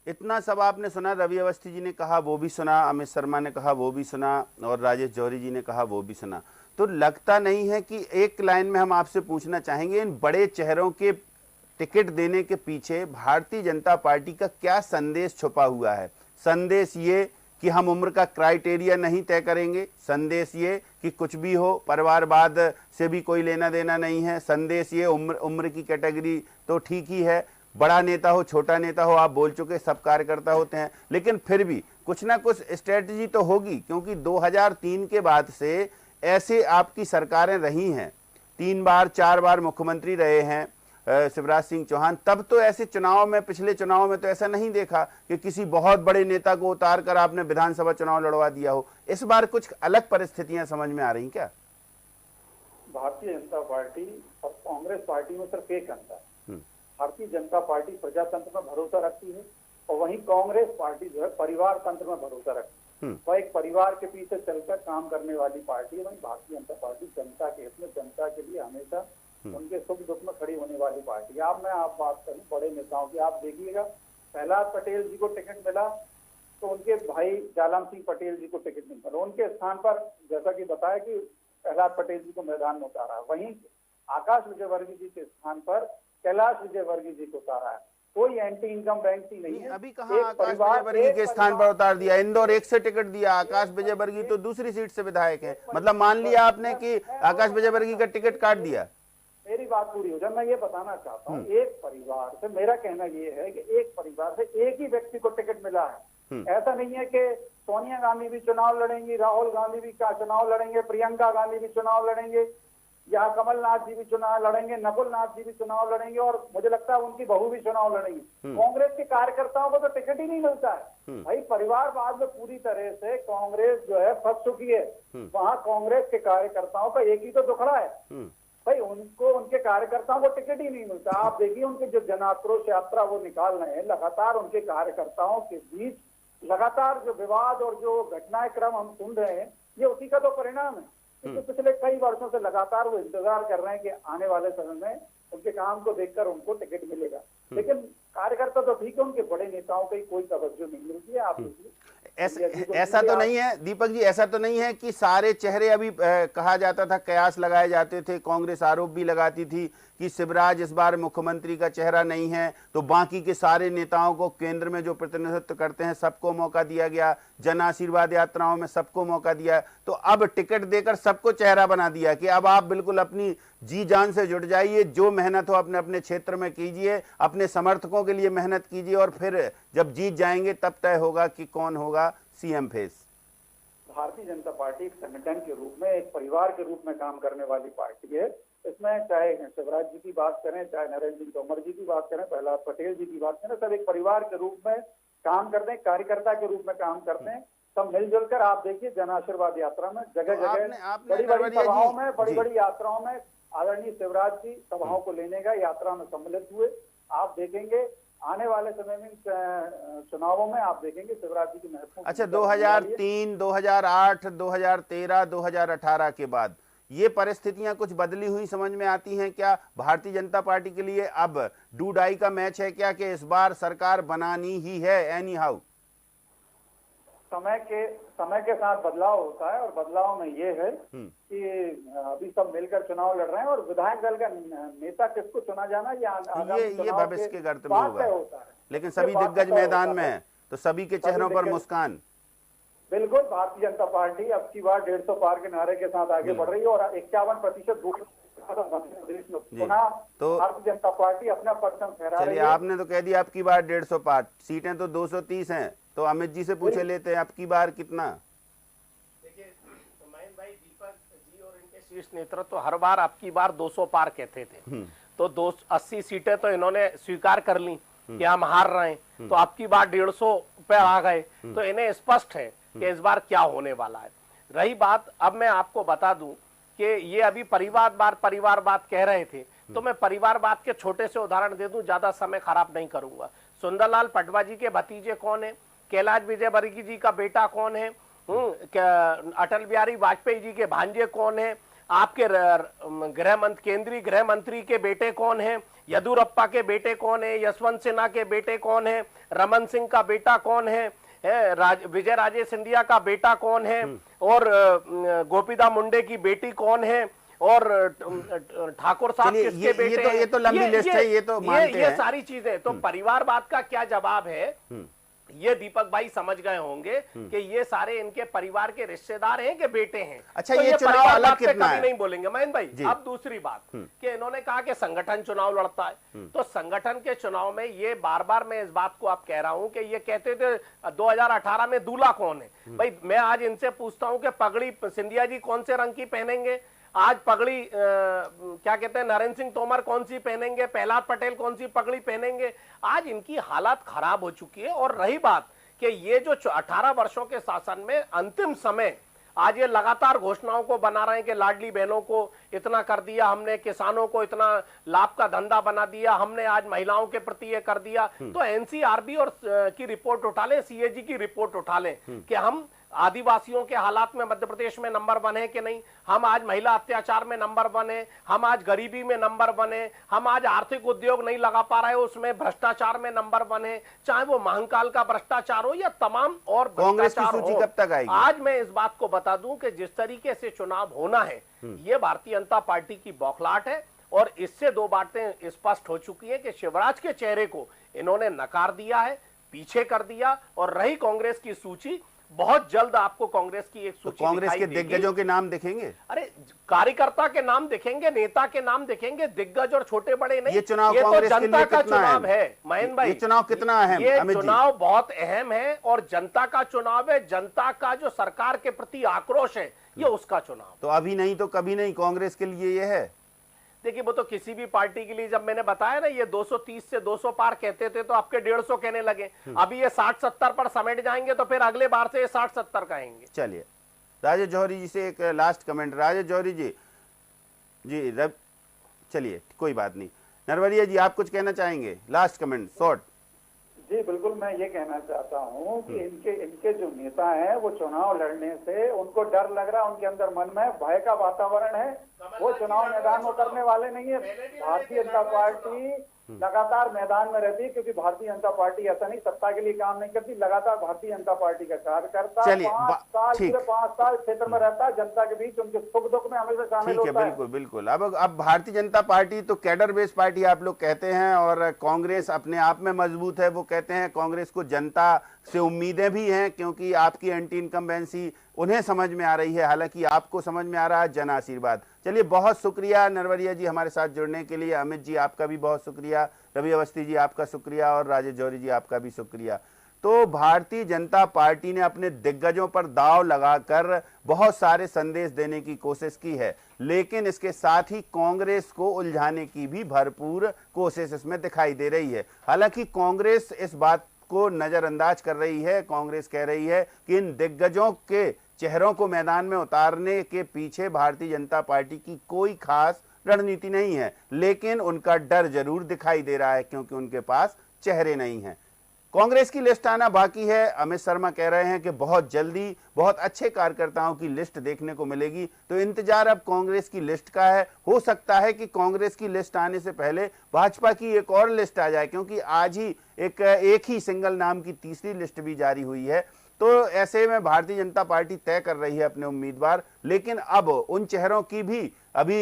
इतना सब आपने सुना, रवि अवस्थी जी ने कहा वो भी सुना, अमित शर्मा ने कहा वो भी सुना, और राजेश जौहरी जी ने कहा वो भी सुना। तो लगता नहीं है कि एक लाइन में हम आपसे पूछना चाहेंगे, इन बड़े चेहरों के टिकट देने के पीछे भारतीय जनता पार्टी का क्या संदेश छुपा हुआ है? संदेश ये कि हम उम्र का क्राइटेरिया नहीं तय करेंगे, संदेश ये कि कुछ भी हो परिवारवाद से भी कोई लेना देना नहीं है, संदेश ये उम्र की कैटेगरी तो ठीक ही है, बड़ा नेता हो छोटा नेता हो, आप बोल चुके सब कार्यकर्ता होते हैं, लेकिन फिर भी कुछ ना कुछ स्ट्रेटजी तो होगी, क्योंकि 2003 के बाद से ऐसे आपकी सरकारें रही हैं, 3 बार 4 बार मुख्यमंत्री रहे हैं शिवराज सिंह चौहान, तब तो ऐसे चुनाव में, पिछले चुनाव में तो ऐसा नहीं देखा कि किसी बहुत बड़े नेता को उतार कर आपने विधानसभा चुनाव लड़वा दिया हो। इस बार कुछ अलग परिस्थितियां समझ में आ रही क्या? भारतीय जनता पार्टी और कांग्रेस पार्टी में सिर्फ एक अंतर है, भारतीय जनता पार्टी प्रजातंत्र में भरोसा रखती है और वहीं कांग्रेस पार्टी जो है परिवार तंत्र में भरोसा रखती है। वह एक परिवार के पीछे चलकर काम करने वाली पार्टी है। वहीं भारतीय जनता पार्टी जनता के हित में, जनता के लिए हमेशा उनके सुख दुख में खड़ी होने वाली पार्टी है। आप बात करूं बड़े नेताओं की, आप देखिएगा प्रहलाद पटेल जी को टिकट मिला तो उनके भाई जालम सिंह पटेल जी को टिकट नहीं मिला, उनके स्थान पर जैसा कि बताया कि प्रहलाद पटेल जी को मैदान में उतारा है। वहीं आकाश विजयवर्गीय जी के स्थान पर कैलाश विजयवर्गीय जी को उतारा है। कोई एंटी इनकम बैंक की नहीं है। अभी कहाँ आकाश विजयवर्गीय के स्थान पर उतार दिया? इंदौर 1 से टिकट दिया, आकाश विजयवर्गीय तो दूसरी सीट से विधायक है। मतलब मान लिया आपने कि आकाश विजयवर्गीय का टिकट काट दिया। मेरी बात पूरी हो जाए, मैं ये बताना चाहता हूँ, एक परिवार से, मेरा कहना ये है कि एक परिवार से एक ही व्यक्ति को टिकट मिला है। ऐसा नहीं है कि सोनिया गांधी भी चुनाव लड़ेंगी, राहुल गांधी भी का चुनाव लड़ेंगे, प्रियंका गांधी भी चुनाव लड़ेंगे, या कमलनाथ जी भी चुनाव लड़ेंगे, नकुल नाथ जी भी चुनाव लड़ेंगे, और मुझे लगता है उनकी बहू भी चुनाव लड़ेंगी। कांग्रेस के कार्यकर्ताओं को तो टिकट ही नहीं मिलता है। भाई परिवारवाद में पूरी तरह से कांग्रेस जो है फंस चुकी है। वहां कांग्रेस के कार्यकर्ताओं का एक ही तो दुखड़ा है भाई, उनको उनके कार्यकर्ताओं को टिकट ही नहीं मिलता। आप देखिए उनके जो जन आक्रोश यात्रा वो निकाल रहे हैं, लगातार उनके कार्यकर्ताओं के बीच लगातार जो विवाद और जो घटनाएं क्रम हम सुन रहे हैं, ये उसी का तो परिणाम है। क्योंकि पिछले कई वर्षों से लगातार वो इंतजार कर रहे हैं कि आने वाले समय में उनके काम को देखकर उनको टिकट मिलेगा, लेकिन कार्यकर्ता तो ठीक है, उनके बड़े नेताओं की कोई तवज्जो नहीं मिलती है। आप ऐसा तो नहीं है दीपक जी, ऐसा तो नहीं है कि सारे चेहरे अभी कहा जाता था, कयास लगाए जाते थे, कांग्रेस आरोप भी लगाती थी कि शिवराज इस बार मुख्यमंत्री का चेहरा नहीं है, तो बाकी के सारे नेताओं को केंद्र में जो प्रतिनिधित्व करते हैं सबको मौका दिया गया, जन आशीर्वाद यात्राओं में सबको मौका दिया, तो अब टिकट देकर सबको चेहरा बना दिया कि अब आप बिल्कुल अपनी जी जान से जुट जाइए, जो मेहनत हो अपने अपने क्षेत्र में कीजिए, अपने समर्थकों के लिए मेहनत कीजिए, और फिर जब जीत जाएंगे तब तय होगा कि कौन होगा CM face. Bharatiya Janata party एक संगठन के रूप में, एक परिवार के रूप में काम करने वाली पार्टी है। इसमें चाहे शिवराज जी की बात करें, चाहे नरेंद्र सिंह तोमर जी की बात करें, प्रहलाद पटेल जी की बात करें, सब एक परिवार के रूप में काम करते हैं, कार्यकर्ता के रूप में काम करते हैं। सब मिलजुल कर आप देखिए जन आशीर्वाद यात्रा में जगह जगह बड़ी बड़ी सभाओं में, बड़ी बड़ी यात्राओं में आदरणीय शिवराज जी सभाओं को लेने का यात्रा में सम्मिलित हुए। आप देखेंगे आने वाले समय में चुनावों में आप देखेंगे शिवराज जी की महत्वपूर्ण। अच्छा, 2003, 2008, 2013, 2018 के बाद ये परिस्थितियां कुछ बदली हुई समझ में आती हैं क्या भारतीय जनता पार्टी के लिए? अब डू डाई का मैच है क्या कि इस बार सरकार बनानी ही है एनी हाउ? समय के साथ बदलाव होता है, और बदलाव में ये है कि अभी सब मिलकर चुनाव लड़ रहे हैं, और विधायक दल का नेता किसको चुना जाना ये भविष्य के गर्त में होगा, लेकिन सभी दिग्गज मैदान में है तो सभी के चेहरों पर मुस्कान। बिल्कुल, भारतीय जनता पार्टी अब की बार 150 पार के नारे के साथ आगे बढ़ रही है, और 51% तो भारतीय जनता पार्टी अपना परचम फहरा रही है। आपने तो कह दिया आपकी बार 150 पार, सीटें तो 230 हैं, तो अमित जी से पूछे लेते हैं आपकी बार कितना? देखिए महेंद्र भाई, दीपक जी और इनके शीर्ष नेतृत्व तो हर बार आपकी बार 200 पार कहते थे, तो 280 सीटें तो इन्होंने स्वीकार कर ली कि हम हार रहे हैं, तो आपकी बार 150 पे आ गए, तो इन्हें स्पष्ट है कि इस बार क्या होने वाला है। रही बात, अब मैं आपको बता दूं कि ये अभी परिवारवाद कह रहे थे, तो मैं परिवारवाद के छोटे से उदाहरण दे दूं, ज्यादा समय खराब नहीं करूंगा। सुंदरलाल पटवा जी के भतीजे कौन है? कैलाश विजयवर्गीय जी का बेटा कौन है? अटल बिहारी वाजपेयी जी के भांजे कौन है? आपके केंद्रीय गृह मंत्री के बेटे कौन है, येदियुरप्पा के बेटे कौन है, यशवंत सिन्हा के बेटे कौन है, रमन सिंह का बेटा कौन है, विजय राजे सिंधिया का बेटा कौन है, और गोपीदा मुंडे की बेटी कौन है, और ठाकुर साहब किसके बेटे हैं। ये तो लंबी लिस्ट है, ये तो मानते हैं। सारी चीजें तो परिवारवाद का क्या जवाब है, ये दीपक भाई समझ गए होंगे कि ये सारे इनके परिवार के रिश्तेदार हैं कि बेटे हैं। अच्छा, तो ये चुनाव अलग कितना कभी है? नहीं बोलेंगे महेंद्र भाई। अब दूसरी बात कि इन्होंने कहा कि संगठन चुनाव लड़ता है, तो संगठन के चुनाव में ये बार बार मैं इस बात को आप कह रहा हूं कि ये कहते थे 2018 में दूल्हा कौन है। भाई मैं आज इनसे पूछता हूं कि पगड़ी सिंधिया जी कौन से रंग की पहनेंगे, आज पगड़ी क्या कहते हैं नरेंद्र सिंह तोमर कौन सी पहनेंगे, प्रहलाद पटेल कौन सी पगड़ी पहनेंगे। आज इनकी हालत खराब हो चुकी है। और रही बात कि ये जो 18 वर्षों के शासन में अंतिम समय, आज ये लगातार घोषणाओं को बना रहे हैं कि लाडली बहनों को इतना कर दिया हमने, किसानों को इतना लाभ का धंधा बना दिया हमने, आज महिलाओं के प्रति ये कर दिया। तो एनसीआरबी और की रिपोर्ट उठा लें, सीएजी की रिपोर्ट उठा लें कि हम आदिवासियों के हालात में मध्य प्रदेश में नंबर 1 है कि नहीं, हम आज महिला अत्याचार में नंबर 1 है, हम आज गरीबी में नंबर 1 है, हम आज आर्थिक उद्योग नहीं लगा पा रहे उसमें भ्रष्टाचार में नंबर 1 है, चाहे वो महंकाल का भ्रष्टाचार हो या तमाम और कांग्रेस की सूची कब तक आएगी? आज मैं इस बात को बता दूं कि जिस तरीके से चुनाव होना है, ये भारतीय जनता पार्टी की बौखलाहट है। और इससे दो बातें स्पष्ट हो चुकी है कि शिवराज के चेहरे को इन्होंने नकार दिया है, पीछे कर दिया। और रही कांग्रेस की सूची, बहुत जल्द आपको कांग्रेस की एक सूची कांग्रेस के दिग्गजों के नाम दिखेंगे। अरे कार्यकर्ता के नाम दिखेंगे, नेता के नाम दिखेंगे, दिग्गज और छोटे बड़े नहीं। ये चुनाव ये तो कांग्रेस के जनता लिए का कितना चुनाव है महेंद्र भाई। ये चुनाव कितना अहम? ये अमित जी, चुनाव बहुत अहम है और जनता का चुनाव है। जनता का जो सरकार के प्रति आक्रोश है, ये उसका चुनाव। तो अभी नहीं तो कभी नहीं कांग्रेस के लिए ये है। देखिए वो तो किसी भी पार्टी के लिए, जब मैंने बताया ना ये 230 से 200 पार कहते थे तो आपके 150 कहने लगे। अभी ये 60-70 पर समेट जाएंगे तो फिर अगले बार से ये 60-70 कहेंगे। चलिए राजेश जौहरी जी से एक लास्ट कमेंट। राजेश जौहरी जी चलिए कोई बात नहीं। नरवरिया जी आप कुछ कहना चाहेंगे? Last comment short. जी बिल्कुल, मैं ये कहना चाहता हूँ कि इनके जो नेता हैं वो चुनाव लड़ने से उनको डर लग रहा है, उनके अंदर मन में भय का वातावरण है। वो चुनाव मैदान में उतरने वाले नहीं है। भारतीय जनता पार्टी लगातार मैदान में रहती है, क्योंकि भारतीय जनता पार्टी ऐसा नहीं सत्ता के लिए काम नहीं करती, लगातार भारतीय जनता पार्टी का कार्यकर्ता 5 साल क्षेत्र में रहता है, जनता के बीच उनके सुख दुख में हमेशा शामिल होता है। बिल्कुल बिल्कुल। अब भारतीय जनता पार्टी तो कैडर बेस्ड पार्टी आप लोग कहते हैं, और कांग्रेस अपने आप में मजबूत है। वो कहते हैं कांग्रेस को जनता से उम्मीदें भी हैं, क्योंकि आपकी एंटी इनकम्बेंसी उन्हें समझ में आ रही है, हालांकि आपको समझ में आ रहा है जन आशीर्वाद। चलिए बहुत शुक्रिया नरवरिया जी हमारे साथ जुड़ने के लिए। अमित जी आपका भी बहुत शुक्रिया, रवि अवस्थी जी आपका शुक्रिया, और राजेश जौहरी जी आपका भी शुक्रिया। तो भारतीय जनता पार्टी ने अपने दिग्गजों पर दांव लगाकर बहुत सारे संदेश देने की कोशिश की है, लेकिन इसके साथ ही कांग्रेस को उलझाने की भी भरपूर कोशिश इसमें दिखाई दे रही है। हालांकि कांग्रेस इस बात को नजरअंदाज कर रही है। कांग्रेस कह रही है कि इन दिग्गजों के चेहरों को मैदान में उतारने के पीछे भारतीय जनता पार्टी की कोई खास रणनीति नहीं है, लेकिन उनका डर जरूर दिखाई दे रहा है क्योंकि उनके पास चेहरे नहीं हैं। कांग्रेस की लिस्ट आना बाकी है। अमित शर्मा कह रहे हैं कि बहुत जल्दी बहुत अच्छे कार्यकर्ताओं की लिस्ट देखने को मिलेगी, तो इंतजार अब कांग्रेस की लिस्ट का है। हो सकता है कि कांग्रेस की लिस्ट आने से पहले भाजपा की एक और लिस्ट आ जाए, क्योंकि आज ही एक ही सिंगल नाम की तीसरी लिस्ट भी जारी हुई है। तो ऐसे में भारतीय जनता पार्टी तय कर रही है अपने उम्मीदवार, लेकिन अब उन चेहरों की भी अभी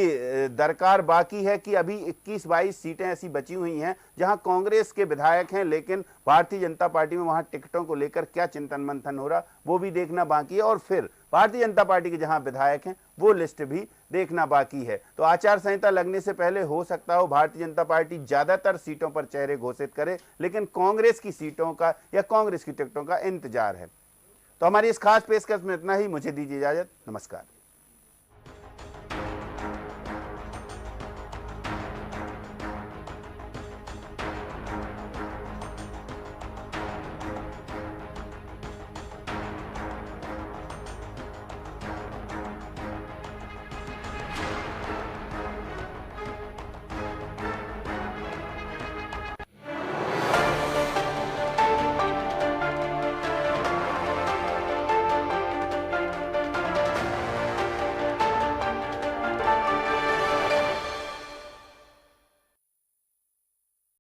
दरकार बाकी है कि अभी 21-22 सीटें ऐसी बची हुई हैं जहां कांग्रेस के विधायक हैं, लेकिन भारतीय जनता पार्टी में वहां टिकटों को लेकर क्या चिंतन मंथन हो रहा वो भी देखना बाकी है, और फिर भारतीय जनता पार्टी के जहां विधायक हैं वो लिस्ट भी देखना बाकी है। तो आचार संहिता लगने से पहले हो सकता हो भारतीय जनता पार्टी ज्यादातर सीटों पर चेहरे घोषित करे, लेकिन कांग्रेस की सीटों का या कांग्रेस की टिकटों का इंतजार है। तो हमारी इस खास पेशकश में इतना ही। मुझे दीजिए इजाजत। नमस्कार।